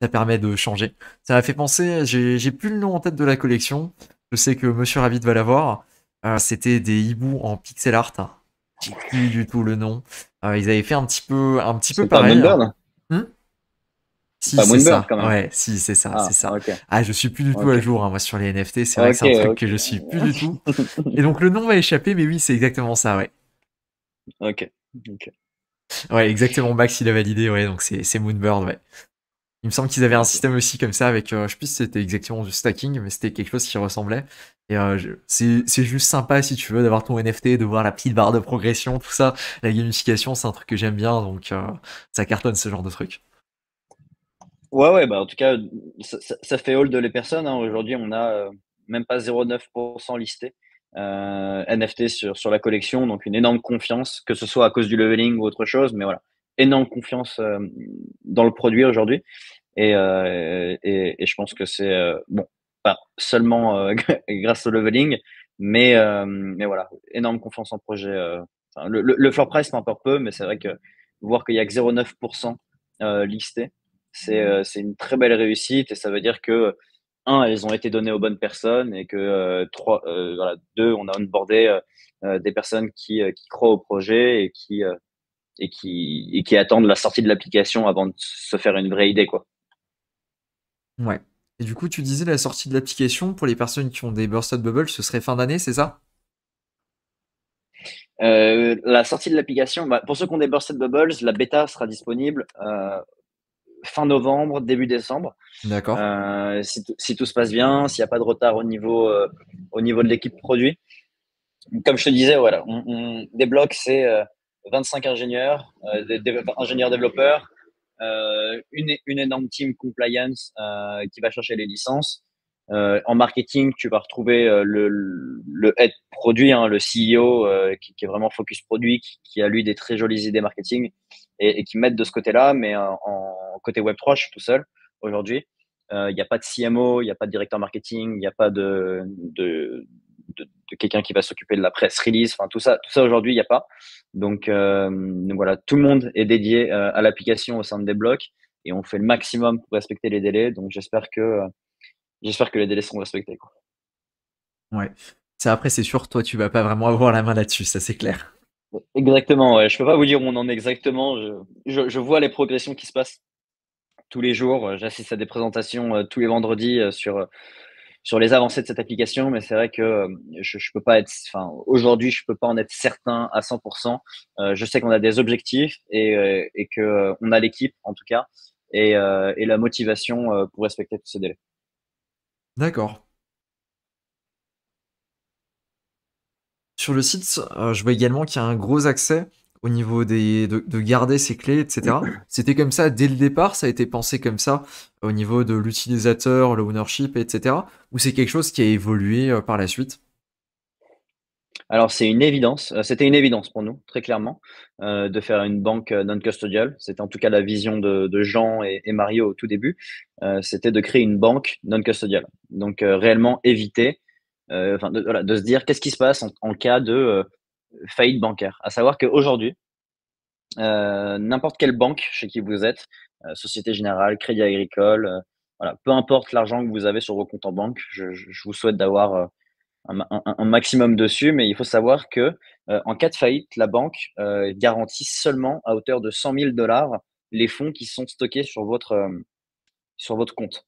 ça permet de changer. Ça m'a fait penser, j'ai plus le nom en tête de la collection. Je sais que Monsieur Rabbit va l'avoir. C'était des hiboux en pixel art. J'ai plus du tout le nom. Ils avaient fait un petit peu C'est pas pareil. Moonbird? Hmm. C'est Si, pas c'est Moonbird ça. quand même. Ouais, si, c'est ça, c'est Ah, ça. ok, Ah, je suis plus du tout à ok, jour, hein, moi, sur les NFT. C'est vrai que ok, c'est un truc que je suis plus du tout. ok. Et donc, le nom m'a échappé, mais oui, c'est exactement ça, ouais. Ok, ok. Ouais, exactement. Max, il a validé, ouais, donc c'est Moonbird, ouais. Il me semble qu'ils avaient un Ok. système aussi comme ça avec, je sais plus si c'était exactement du stacking, mais c'était quelque chose qui ressemblait. Et c'est juste sympa si tu veux d'avoir ton NFT, de voir la petite barre de progression, tout ça. La gamification, c'est un truc que j'aime bien, donc ça cartonne ce genre de truc. Ouais, ouais, bah en tout cas, ça fait hold les personnes, hein. Aujourd'hui, on a même pas 0,9% listé NFT sur la collection, donc une énorme confiance, que ce soit à cause du leveling ou autre chose, mais voilà, énorme confiance dans le produit aujourd'hui. Et je pense que c'est bon, pas seulement grâce au leveling, mais voilà, énorme confiance en projet. Enfin, le floor price m'importe peu, mais c'est vrai que voir qu'il y a que 0,9% listé, c'est une très belle réussite et ça veut dire que un, elles ont été données aux bonnes personnes et que trois, voilà, deux, on a onboardé des personnes qui croient au projet et qui attendent la sortie de l'application avant de se faire une vraie idée, quoi. Ouais. Et du coup, tu disais la sortie de l'application pour les personnes qui ont des Bursted Bubble, ce serait fin d'année, c'est ça? La sortie de l'application, bah, pour ceux qui ont des Bursted Bubbles, la bêta sera disponible fin novembre, début décembre. D'accord. Si tout se passe bien, s'il n'y a pas de retard au niveau de l'équipe produit. Comme je te disais, voilà, on débloque, c'est 25 ingénieurs, ingénieurs développeurs, une énorme team compliance qui va chercher les licences. En marketing, tu vas retrouver le head produit, hein, le CEO qui est vraiment focus produit, qui a lui des très jolies idées marketing et qui m'aide de ce côté-là. Mais en côté Web3, je suis tout seul aujourd'hui. Il n'y a pas de CMO, il n'y a pas de directeur marketing, il n'y a pas de quelqu'un qui va s'occuper de la presse release. Enfin, tout ça aujourd'hui, il n'y a pas. Donc voilà, tout le monde est dédié à l'application au sein de Débloc et on fait le maximum pour respecter les délais. Donc j'espère que les délais seront respectés, quoi. Ouais. Ça, après, c'est sûr, toi, tu vas pas vraiment avoir la main là-dessus, ça c'est clair. Exactement, ouais. Je peux pas vous dire où on en est exactement. Je vois les progressions qui se passent tous les jours. J'assiste à des présentations tous les vendredis sur les avancées de cette application, mais c'est vrai que je peux pas être, enfin, aujourd'hui, je peux pas en être certain à 100%. Je sais qu'on a des objectifs et que on a l'équipe, en tout cas, et la motivation pour respecter tous ces délais. D'accord. Sur le site, je vois également qu'il y a un gros accès au niveau de garder ses clés, etc. C'était comme ça dès le départ, ça a été pensé comme ça au niveau de l'utilisateur, le ownership, etc. Ou c'est quelque chose qui a évolué par la suite? Alors, c'est une évidence. C'était une évidence pour nous, très clairement, de faire une banque non custodial. C'était en tout cas la vision de Jean et Mario au tout début. C'était de créer une banque non custodial. Donc, réellement éviter, enfin, voilà, de se dire qu'est-ce qui se passe en cas de faillite bancaire. À savoir qu'aujourd'hui, n'importe quelle banque chez qui vous êtes, Société Générale, Crédit Agricole, voilà, peu importe l'argent que vous avez sur vos comptes en banque, je vous souhaite d'avoir un maximum dessus, mais il faut savoir que en cas de faillite, la banque garantit seulement à hauteur de 100 000 dollars les fonds qui sont stockés sur votre compte.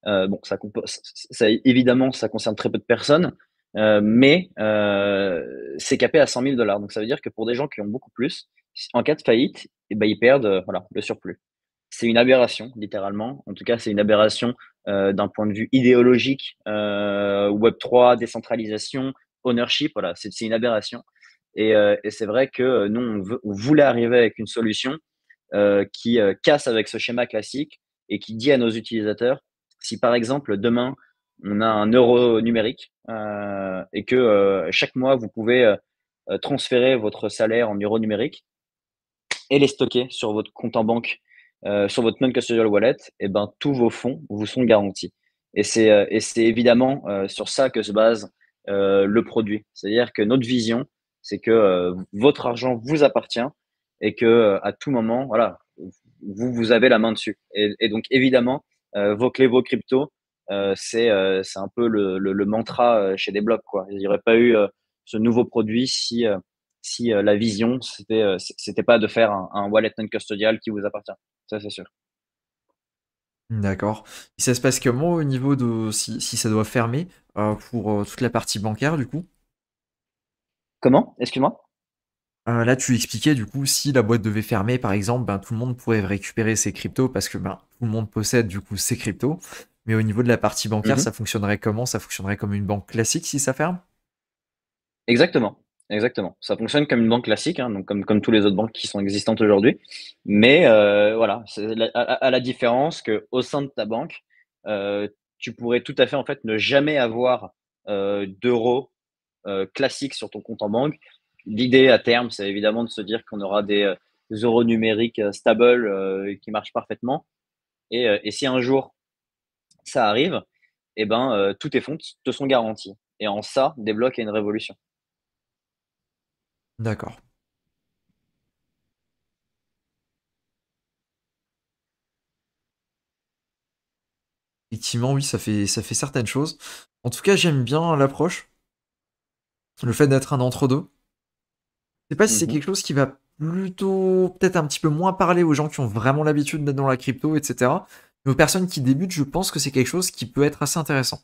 Bon, évidemment, ça concerne très peu de personnes, mais c'est capé à 100 000 dollars. Donc, ça veut dire que pour des gens qui ont beaucoup plus, en cas de faillite, eh ben, ils perdent voilà, le surplus. C'est une aberration, littéralement. En tout cas, c'est une aberration d'un point de vue idéologique, Web3, décentralisation, ownership. Voilà, c'est une aberration. Et c'est vrai que nous, on voulait arriver avec une solution qui casse avec ce schéma classique et qui dit à nos utilisateurs, si par exemple demain on a un euro numérique et que chaque mois vous pouvez transférer votre salaire en euros numériques et les stocker sur votre compte en banque, sur votre non-custodial wallet, et ben tous vos fonds vous sont garantis. Et c'est évidemment sur ça que se base le produit. C'est-à-dire que notre vision, c'est que votre argent vous appartient et que à tout moment, voilà, vous avez la main dessus. Et donc évidemment, vos clés, vos cryptos, c'est un peu le mantra chez des blocs, quoi. Il n'y aurait pas eu ce nouveau produit si la vision, c'était pas de faire un wallet non custodial qui vous appartient. Ça, c'est sûr. D'accord. Et ça se passe comment au niveau de si ça doit fermer pour toute la partie bancaire du coup? Comment? Excuse-moi? Là, tu expliquais du coup si la boîte devait fermer, par exemple, ben, tout le monde pourrait récupérer ses cryptos parce que ben, tout le monde possède du coup ses cryptos. Mais au niveau de la partie bancaire, Mhm. ça fonctionnerait comment? Ça fonctionnerait comme une banque classique si ça ferme? Exactement. Exactement. Ça fonctionne comme une banque classique, hein, donc comme tous les autres banques qui sont existantes aujourd'hui. Mais voilà, à la différence que au sein de ta banque, tu pourrais tout à fait en fait ne jamais avoir d'euros classiques sur ton compte en banque. L'idée à terme, c'est évidemment de se dire qu'on aura des euros numériques stables qui marchent parfaitement. Et si un jour ça arrive, eh ben, tous tes fonds te sont garantis. Et en ça, Débloque est une révolution. D'accord. Effectivement, oui, ça fait certaines choses. En tout cas, j'aime bien l'approche, le fait d'être un entre-deux. Je sais pas si c'est Mhm. quelque chose qui va plutôt peut-être un petit peu moins parler aux gens qui ont vraiment l'habitude d'être dans la crypto, etc. Mais aux personnes qui débutent, je pense que c'est quelque chose qui peut être assez intéressant.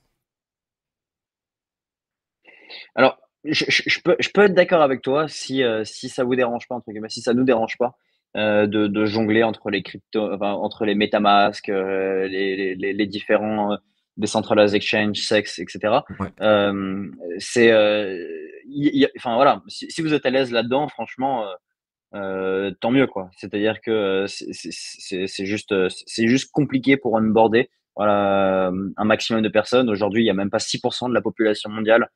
Alors, je peux être d'accord avec toi si ça vous dérange pas, entre guillemets, si ça nous dérange pas de jongler entre les cryptos, enfin, entre les MetaMask, les différents decentralized exchange, SEX, etc. Ouais. C'est, enfin voilà, si vous êtes à l'aise là-dedans, franchement, tant mieux quoi. C'est-à-dire que c'est juste compliqué pour onboarder voilà un maximum de personnes. Aujourd'hui, il y a même pas 6% de la population mondiale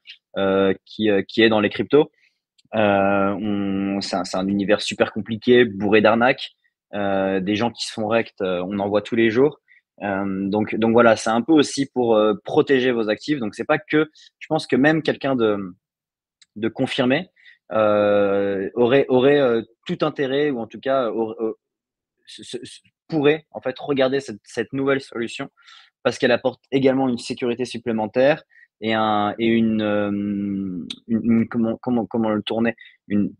qui est dans les cryptos. C'est un univers super compliqué, bourré d'arnaques, des gens qui se font rect, on en voit tous les jours. Donc voilà, c'est un peu aussi pour protéger vos actifs. Donc c'est pas que, je pense que même quelqu'un de confirmé aurait tout intérêt ou en tout cas pourrait en fait regarder cette nouvelle solution parce qu'elle apporte également une sécurité supplémentaire et comment le tourner une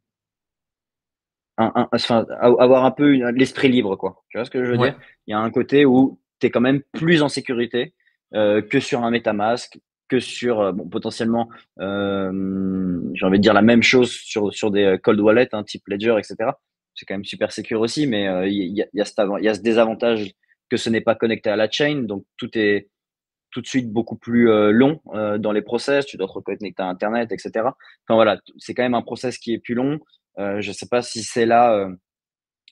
enfin, avoir un peu l'esprit libre quoi. Tu vois ce que je veux Ouais. dire? Il y a un côté où tu es quand même plus en sécurité que sur un MetaMask, que sur bon, potentiellement, j'ai envie de dire la même chose sur des cold wallets, hein, type Ledger, etc. C'est quand même super sécure aussi, mais il y a ce désavantage que ce n'est pas connecté à la chain, donc tout est tout de suite beaucoup plus long dans les process. Tu dois te reconnecter à Internet, etc. Enfin voilà, c'est quand même un process qui est plus long. Je ne sais pas si c'est la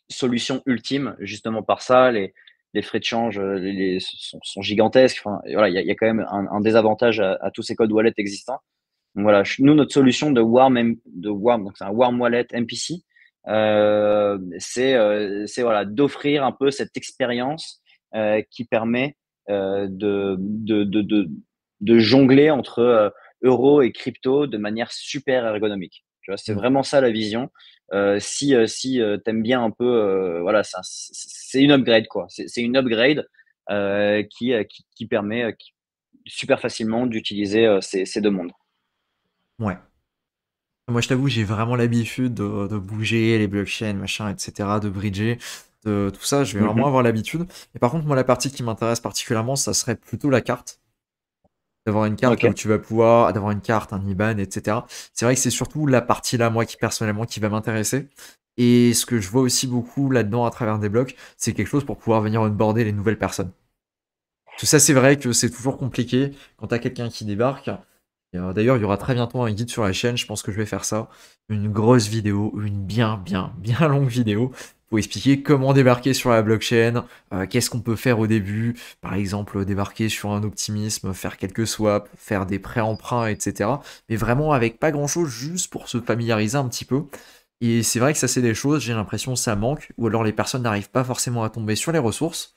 solution ultime, justement par ça. Les frais de change sont gigantesques. Enfin, et voilà, il y a quand même un désavantage à tous ces codes wallet existants. Donc voilà, nous, notre solution de Warm, donc c'est un Warm Wallet MPC, c'est voilà, d'offrir un peu cette expérience qui permet de jongler entre euros et crypto de manière super ergonomique. Tu vois, c'est Mm. vraiment ça la vision. Si t'aimes bien un peu, voilà, c'est une upgrade quoi. C'est une upgrade qui permet super facilement d'utiliser ces deux mondes. Ouais. Moi, je t'avoue, j'ai vraiment l'habitude de bouger les blockchains, machin, etc., de bridger. tout ça, je vais vraiment Mhm. avoir l'habitude. Et par contre, moi, la partie qui m'intéresse particulièrement, ça serait plutôt la carte. D'avoir une carte Ok. là où tu vas pouvoir, d'avoir une carte, un IBAN, etc. C'est vrai que c'est surtout la partie là, moi, qui personnellement, qui va m'intéresser. Et ce que je vois aussi beaucoup là-dedans à travers des blocs, c'est quelque chose pour pouvoir venir onboarder les nouvelles personnes. Tout ça, c'est vrai que c'est toujours compliqué quand t'as quelqu'un qui débarque. Et, d'ailleurs, il y aura très bientôt un guide sur la chaîne, je pense que je vais faire ça. Une grosse vidéo, une bien longue vidéo pour expliquer comment débarquer sur la blockchain, qu'est-ce qu'on peut faire au début, par exemple débarquer sur un optimisme, faire quelques swaps, faire des prêts-emprunts, etc. Mais vraiment avec pas grand-chose, juste pour se familiariser un petit peu. Et c'est vrai que ça, c'est des choses, j'ai l'impression que ça manque, ou alors les personnes n'arrivent pas forcément à tomber sur les ressources.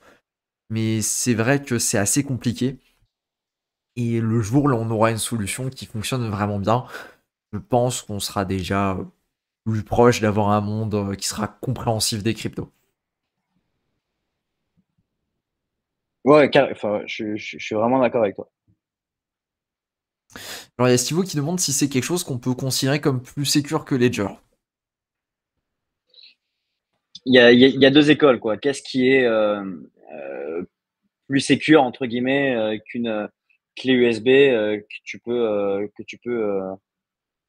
Mais c'est vrai que c'est assez compliqué. Et le jour où on aura une solution qui fonctionne vraiment bien, je pense qu'on sera déjà plus proche d'avoir un monde qui sera compréhensif des cryptos. Ouais, enfin, je suis vraiment d'accord avec toi. Alors il y a Stivo qui demande si c'est quelque chose qu'on peut considérer comme plus sécure que Ledger. Il y a deux écoles, quoi. Qu'est-ce qui est euh, plus sécure, entre guillemets, qu'une clé USB que tu peux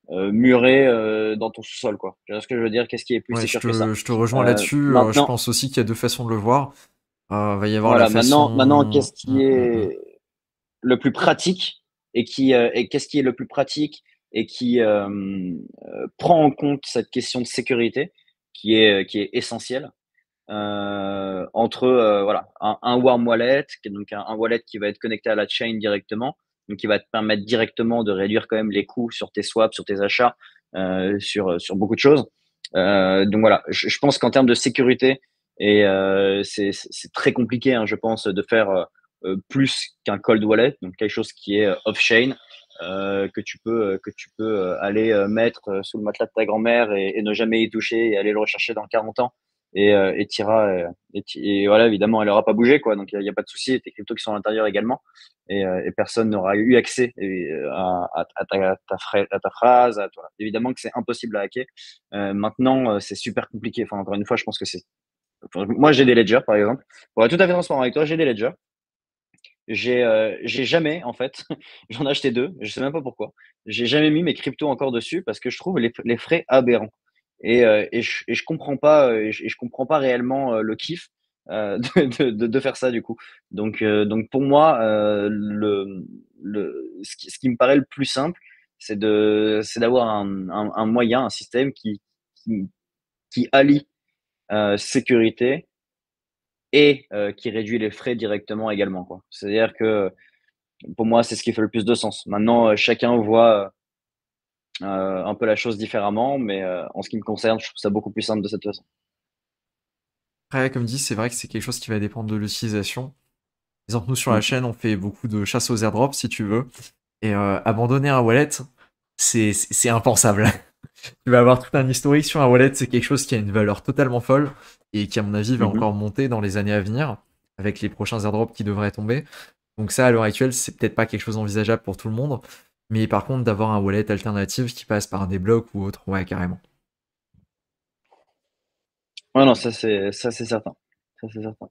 murer dans ton sous-sol, quoi. Tu vois ce que je veux dire? Qu'est-ce qui est plus Ouais, sécure que ça? je te rejoins là-dessus. Je Maintenant, pense aussi qu'il y a deux façons de le voir. Va y avoir la voilà, façon. maintenant, qu'est-ce qui est le plus pratique et qu'est-ce qui est le plus pratique et qui prend en compte cette question de sécurité qui est essentielle entre voilà un warm wallet, qui est donc un wallet qui va être connecté à la chain directement, donc qui va te permettre directement de réduire quand même les coûts sur tes swaps, sur tes achats, sur beaucoup de choses. Donc voilà, je pense qu'en termes de sécurité, et c'est très compliqué, hein, je pense, de faire plus qu'un cold wallet, donc quelque chose qui est off-chain, que tu peux aller mettre sous le matelas de ta grand-mère et ne jamais y toucher et aller le rechercher dans 40 ans et t'iras et voilà, évidemment elle aura pas bougé, quoi, donc il y a pas de souci, tes cryptos qui sont à l'intérieur également et personne n'aura eu accès à ta phrase, à toi. Évidemment que c'est impossible à hacker. Maintenant c'est super compliqué, enfin encore une fois je pense que c'est enfin, moi j'ai des ledgers par exemple, pour être tout à fait transparent avec toi, j'ai des ledgers. J'ai jamais, en fait, j'en ai acheté 2, je sais même pas pourquoi. J'ai jamais mis mes cryptos encore dessus parce que je trouve les frais aberrants. Et je comprends pas, et je comprends pas réellement le kiff de faire ça du coup. Donc pour moi, ce qui me paraît le plus simple, c'est d'avoir un moyen, un système qui, qui allie sécurité et qui réduit les frais directement également, quoi. C'est-à-dire que pour moi, c'est ce qui fait le plus de sens. Maintenant, chacun voit un peu la chose différemment, mais en ce qui me concerne, je trouve ça beaucoup plus simple de cette façon. Après, comme dit, c'est vrai que c'est quelque chose qui va dépendre de l'utilisation. Par exemple, nous sur la Mm. chaîne, on fait beaucoup de chasse aux airdrops, si tu veux. Et abandonner un wallet, c'est impensable. Tu vas avoir tout un historique sur un wallet, c'est quelque chose qui a une valeur totalement folle et qui, à mon avis, va Mhm. encore monter dans les années à venir avec les prochains airdrops qui devraient tomber. Donc ça, à l'heure actuelle, c'est peut-être pas quelque chose d'envisageable pour tout le monde. Mais par contre, d'avoir un wallet alternatif qui passe par des blocs ou autre, ouais, carrément. Ouais, non, ça c'est certain. Ça c'est certain.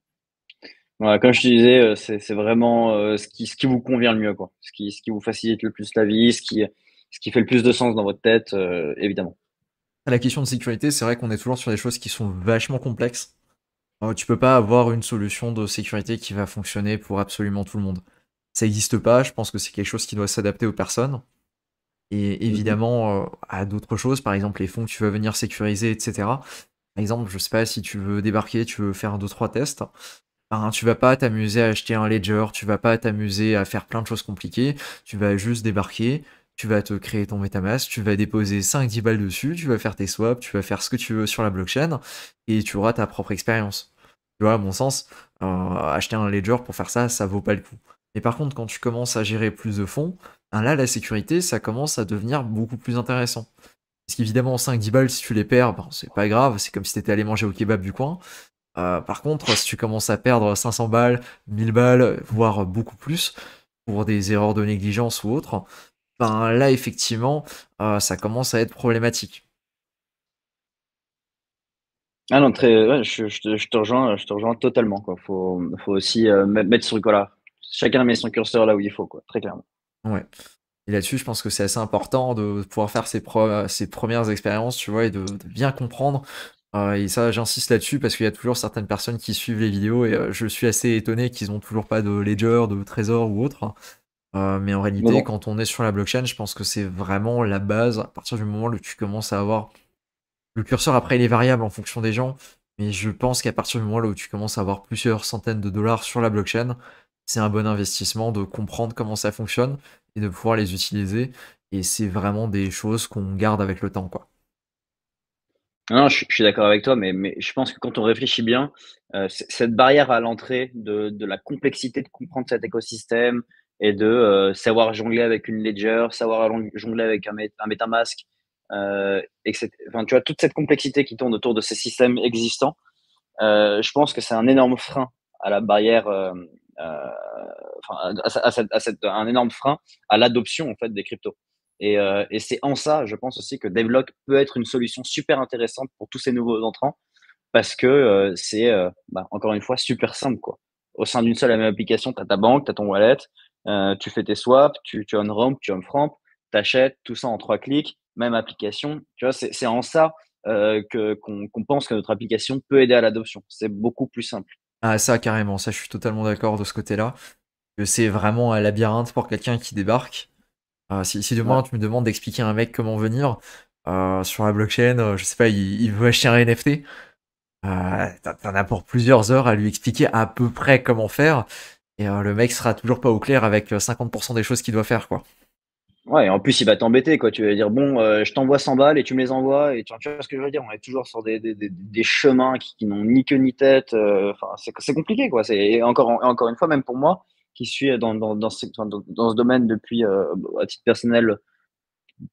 Voilà, comme je te disais, c'est vraiment ce qui vous convient le mieux, quoi. Ce qui vous facilite le plus la vie, ce qui fait le plus de sens dans votre tête, évidemment. La question de sécurité, c'est vrai qu'on est toujours sur des choses qui sont vachement complexes. Tu peux pas avoir une solution de sécurité qui va fonctionner pour absolument tout le monde. Ça n'existe pas, je pense que c'est quelque chose qui doit s'adapter aux personnes. Et Mhm. évidemment, à d'autres choses, par exemple les fonds que tu vas venir sécuriser, etc. Par exemple, je sais pas si tu veux débarquer, tu veux faire 2 3 tests, ben, tu vas pas t'amuser à acheter un ledger, tu vas pas t'amuser à faire plein de choses compliquées, tu vas juste débarquer, tu vas te créer ton MetaMask, tu vas déposer 5 10 balles dessus, tu vas faire tes swaps, tu vas faire ce que tu veux sur la blockchain, et tu auras ta propre expérience. Tu vois, à mon sens, acheter un ledger pour faire ça, ça vaut pas le coup. Mais par contre, quand tu commences à gérer plus de fonds, ben là, la sécurité, ça commence à devenir beaucoup plus intéressant. Parce qu'évidemment, 5 10 balles, si tu les perds, ben, c'est pas grave, c'est comme si t'étais allé manger au kebab du coin. Par contre, si tu commences à perdre 500 balles, 1000 balles, voire beaucoup plus, pour des erreurs de négligence ou autre, ben là, effectivement, ça commence à être problématique. Ah non, très, ouais, je te rejoins totalement, quoi. Faut aussi mettre son, voilà, chacun met son curseur là où il faut, quoi, très clairement. Ouais. Et là-dessus, je pense que c'est assez important de pouvoir faire ses premières expériences, tu vois, et de bien comprendre. Et ça, j'insiste là-dessus parce qu'il y a toujours certaines personnes qui suivent les vidéos et je suis assez étonné qu'ils ont toujours pas de ledger, de trésor ou autre. Mais en Mais réalité, bon, quand on est sur la blockchain, je pense que c'est vraiment la base. À partir du moment où tu commences à avoir le curseur, après, il est variable en fonction des gens, mais je pense qu'à partir du moment où tu commences à avoir plusieurs centaines de dollars sur la blockchain, c'est un bon investissement de comprendre comment ça fonctionne et de pouvoir les utiliser. Et c'est vraiment des choses qu'on garde avec le temps, quoi. non, je suis d'accord avec toi, mais je pense que quand on réfléchit bien, cette barrière à l'entrée de la complexité de comprendre cet écosystème et de savoir jongler avec une ledger, savoir jongler avec un MetaMask, etc. Enfin, tu vois, toute cette complexité qui tourne autour de ces systèmes existants, je pense que c'est un énorme frein à la barrière, euh, enfin, un énorme frein à l'adoption en fait des cryptos. Et c'est en ça, je pense aussi que Devlock peut être une solution super intéressante pour tous ces nouveaux entrants parce que c'est encore une fois super simple quoi. Au sein d'une seule et même application, tu as ta banque, tu as ton wallet, tu fais tes swaps, tu on-ramp, tu off-ramp, tu achètes tout ça en 3 clics, même application. Tu vois, c'est en ça qu'on pense que notre application peut aider à l'adoption. C'est beaucoup plus simple. Ah, ça, carrément, ça, je suis totalement d'accord de ce côté-là. Que c'est vraiment un labyrinthe pour quelqu'un qui débarque. Si Ouais. demain tu me demandes d'expliquer à un mec comment venir sur la blockchain, je sais pas, il veut acheter un NFT, t'en as pour plusieurs heures à lui expliquer à peu près comment faire, et le mec sera toujours pas au clair avec 50% des choses qu'il doit faire, quoi. Ouais, et en plus, il va t'embêter, quoi. Tu vas dire, bon, je t'envoie 100 balles et tu me les envoies. Et tu vois ce que je veux dire? On est toujours sur des chemins qui n'ont ni queue ni tête. Enfin, c'est compliqué, quoi. Et encore une fois, même pour moi, qui suis enfin, dans ce domaine depuis, à titre personnel,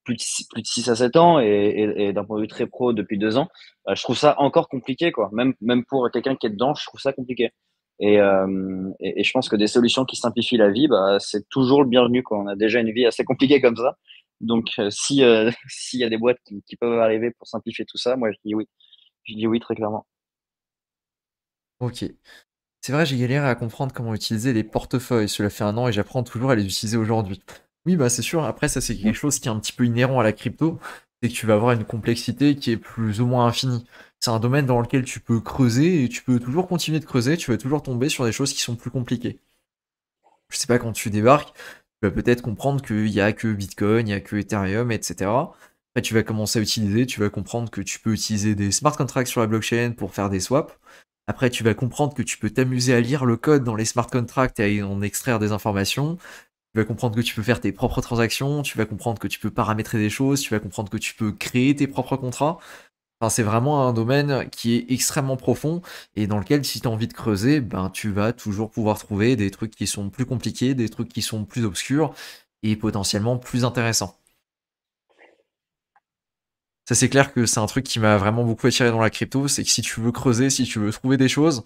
plus de 6 à 7 ans et d'un point de vue très pro depuis 2 ans, je trouve ça encore compliqué, quoi. Même pour quelqu'un qui est dedans, je trouve ça compliqué. Et je pense que des solutions qui simplifient la vie, bah, c'est toujours le bienvenu, quoi. On a déjà une vie assez compliquée comme ça. Donc, si, s'il y a des boîtes qui peuvent arriver pour simplifier tout ça, moi, je dis oui. Je dis oui, très clairement. Ok. C'est vrai, j'ai galéré à comprendre comment utiliser les portefeuilles. Cela fait un an et j'apprends toujours à les utiliser aujourd'hui. Oui, bah c'est sûr. Après, ça, c'est quelque Mm. chose qui est un petit peu inhérent à la crypto. C'est que tu vas avoir une complexité qui est plus ou moins infinie. C'est un domaine dans lequel tu peux creuser et tu peux toujours continuer de creuser. Tu vas toujours tomber sur des choses qui sont plus compliquées. Je sais pas, quand tu débarques, tu vas peut-être comprendre qu'il y a que Bitcoin, il y a que Ethereum, etc. Après, tu vas commencer à utiliser, tu vas comprendre que tu peux utiliser des smart contracts sur la blockchain pour faire des swaps. Après, tu vas comprendre que tu peux t'amuser à lire le code dans les smart contracts et à en extraire des informations. Tu vas comprendre que tu peux faire tes propres transactions, tu vas comprendre que tu peux paramétrer des choses, tu vas comprendre que tu peux créer tes propres contrats. Enfin, c'est vraiment un domaine qui est extrêmement profond et dans lequel, si tu as envie de creuser, ben, tu vas toujours pouvoir trouver des trucs qui sont plus compliqués, des trucs qui sont plus obscurs et potentiellement plus intéressants. Ça, c'est clair que c'est un truc qui m'a vraiment beaucoup attiré dans la crypto, c'est que si tu veux creuser, si tu veux trouver des choses,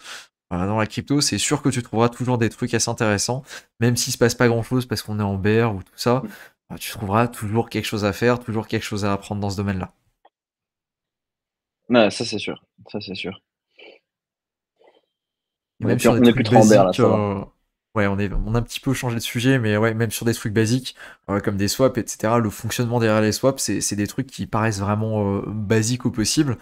dans la crypto, c'est sûr que tu trouveras toujours des trucs assez intéressants, même s'il se passe pas grand-chose parce qu'on est en bear ou tout ça, tu trouveras toujours quelque chose à faire, toujours quelque chose à apprendre dans ce domaine-là. Ouais, ça, c'est sûr. Ça, c'est sûr. Et même sur des On est trucs plus trop en berre, là, basiques, ça va. ouais, on a un petit peu changé de sujet, mais ouais, même sur des trucs basiques, comme des swaps, etc., le fonctionnement derrière les swaps, c'est des trucs qui paraissent vraiment basiques au possible.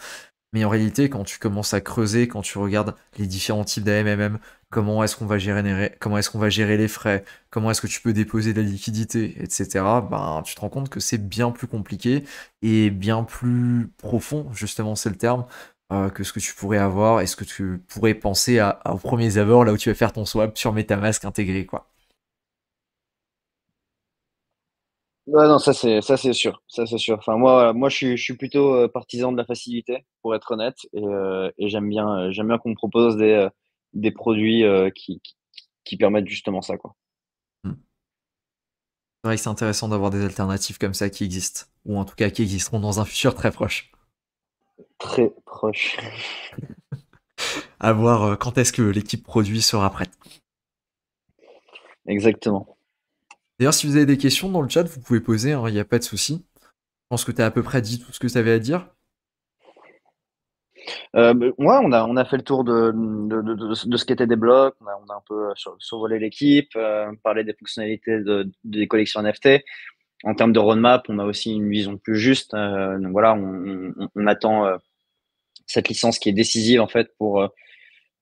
Mais en réalité, quand tu commences à creuser, quand tu regardes les différents types d'AMMM, comment est-ce qu'on va gérer les frais, comment est-ce que tu peux déposer de la liquidité, etc., ben, tu te rends compte que c'est bien plus compliqué et bien plus profond, justement, c'est le terme, que ce que tu pourrais avoir et ce que tu pourrais penser aux premiers abords, là où tu vas faire ton swap sur MetaMask intégré, quoi. Ouais, non, ça c'est sûr, ça c'est sûr. Enfin moi, voilà, moi je suis plutôt partisan de la facilité, pour être honnête, et j'aime bien qu'on me propose des produits qui permettent justement ça, quoi. Hmm. C'est vrai que c'est intéressant d'avoir des alternatives comme ça qui existent, ou en tout cas qui existeront dans un futur très proche. Très proche. À voir quand est-ce que l'équipe produit sera prête. Exactement. D'ailleurs, si vous avez des questions dans le chat, vous pouvez poser, il n'y a pas de souci. Je pense que tu as à peu près dit tout ce que tu avais à dire. Ouais, on a fait le tour de ce qu'étaient des blocs. On a un peu survolé l'équipe, parlé des fonctionnalités des collections NFT. En termes de roadmap, on a aussi une vision plus juste. Donc voilà, on attend cette licence qui est décisive en fait pour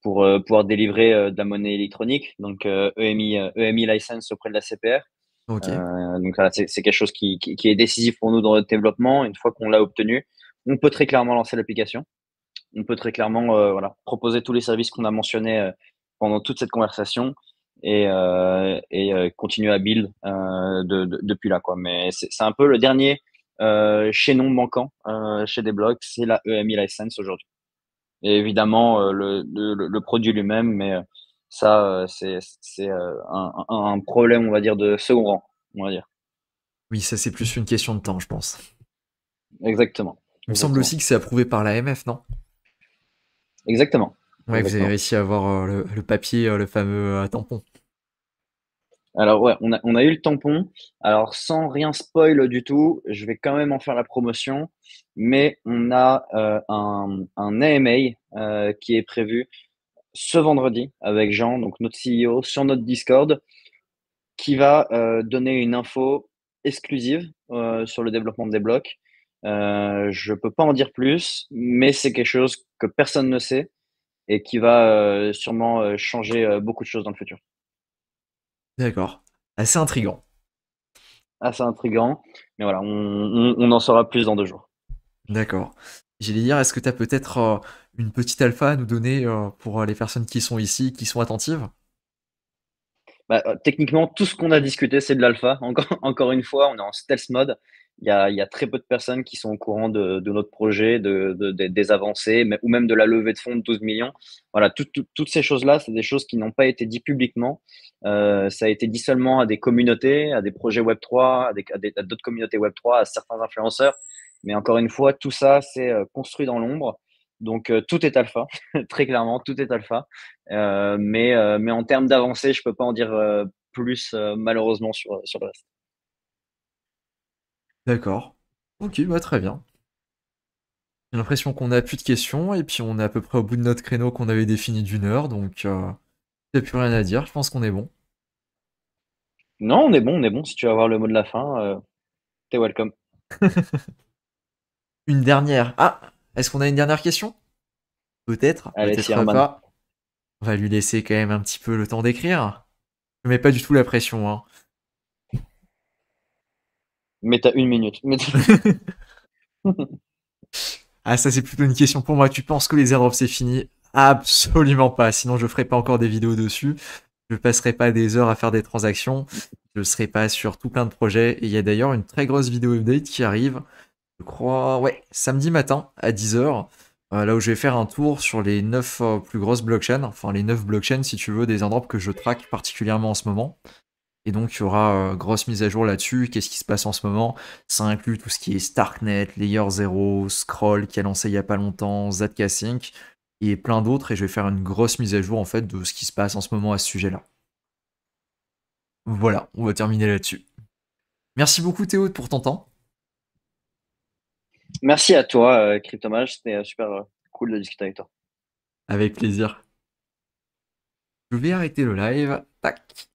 pouvoir délivrer de la monnaie électronique, donc EMI license auprès de la CPR. Ok. Donc voilà, c'est quelque chose qui est décisif pour nous dans notre développement. Une fois qu'on l'a obtenu, on peut très clairement lancer l'application. On peut très clairement voilà, proposer tous les services qu'on a mentionnés pendant toute cette conversation et continuer à build depuis là, quoi. Mais c'est un peu le dernier chaînon manquant chez Desblocs, c'est la EMI license aujourd'hui. Et évidemment, le produit lui-même, mais ça, c'est un problème, on va dire, de second rang, on va dire. Oui, ça c'est plus une question de temps, je pense. Exactement. Il me semble Exactement. aussi que c'est approuvé par l'AMF, non? Exactement. Ouais, vous avez Exactement. réussi à avoir le papier, le fameux tampon. Alors ouais, on a eu le tampon. Alors sans rien spoil du tout, je vais quand même en faire la promotion, mais on a un AMA qui est prévu ce vendredi avec Jean, donc notre CEO, sur notre Discord, qui va donner une info exclusive sur le développement des blocs. Je peux pas en dire plus, mais c'est quelque chose que personne ne sait et qui va sûrement changer beaucoup de choses dans le futur. D'accord. Assez intriguant. Assez intriguant, mais voilà, on en saura plus dans 2 jours. D'accord. J'allais dire, est-ce que tu as peut-être une petite alpha à nous donner pour les personnes qui sont ici, qui sont attentives? Bah, techniquement, tout ce qu'on a discuté, c'est de l'alpha. Encore une fois, on est en stealth mode. Il y a très peu de personnes qui sont au courant de notre projet, des avancées, ou même de la levée de fonds de 12 millions. Voilà, toutes ces choses-là, c'est des choses qui n'ont pas été dites publiquement. Ça a été dit seulement à des communautés, à des projets Web3, à d'autres communautés Web3, à certains influenceurs. Mais encore une fois, tout ça, c'est construit dans l'ombre. Donc, tout est alpha, très clairement, tout est alpha. Mais en termes d'avancée, je peux pas en dire plus malheureusement sur le reste. D'accord. Ok, bah très bien. J'ai l'impression qu'on n'a plus de questions et puis on est à peu près au bout de notre créneau qu'on avait défini d'1 heure, donc il n'y a plus rien à dire, je pense qu'on est bon. Non, on est bon, on est bon. Si tu veux avoir le mot de la fin, t'es welcome. Une dernière. Ah, est-ce qu'on a une dernière question? Peut-être, Allez, peut-être Sierman. pas. On va lui laisser quand même un petit peu le temps d'écrire. Je mets pas du tout la pression, hein. Mais t'as 1 minute. Ah, ça c'est plutôt une question pour moi. Tu penses que les airdrops c'est fini? Absolument pas. Sinon je ferai pas encore des vidéos dessus. Je passerai pas des heures à faire des transactions. Je serai pas sur tout plein de projets. Et il y a d'ailleurs une très grosse vidéo update qui arrive. Je crois, ouais, samedi matin à 10 h. Là où je vais faire un tour sur les 9 plus grosses blockchains. Enfin les 9 blockchains si tu veux des airdrops que je traque particulièrement en ce moment. Et donc, il y aura grosse mise à jour là-dessus. Qu'est-ce qui se passe en ce moment? Ça inclut tout ce qui est Starknet, Layer 0, Scroll qui a lancé il y a pas longtemps, Zcash et plein d'autres. Et je vais faire une grosse mise à jour en fait de ce qui se passe en ce moment à ce sujet-là. Voilà, on va terminer là-dessus. Merci beaucoup Théo pour ton temps. Merci à toi, Cryptomage. C'était super cool de discuter avec toi. Avec plaisir. Je vais arrêter le live. Tac.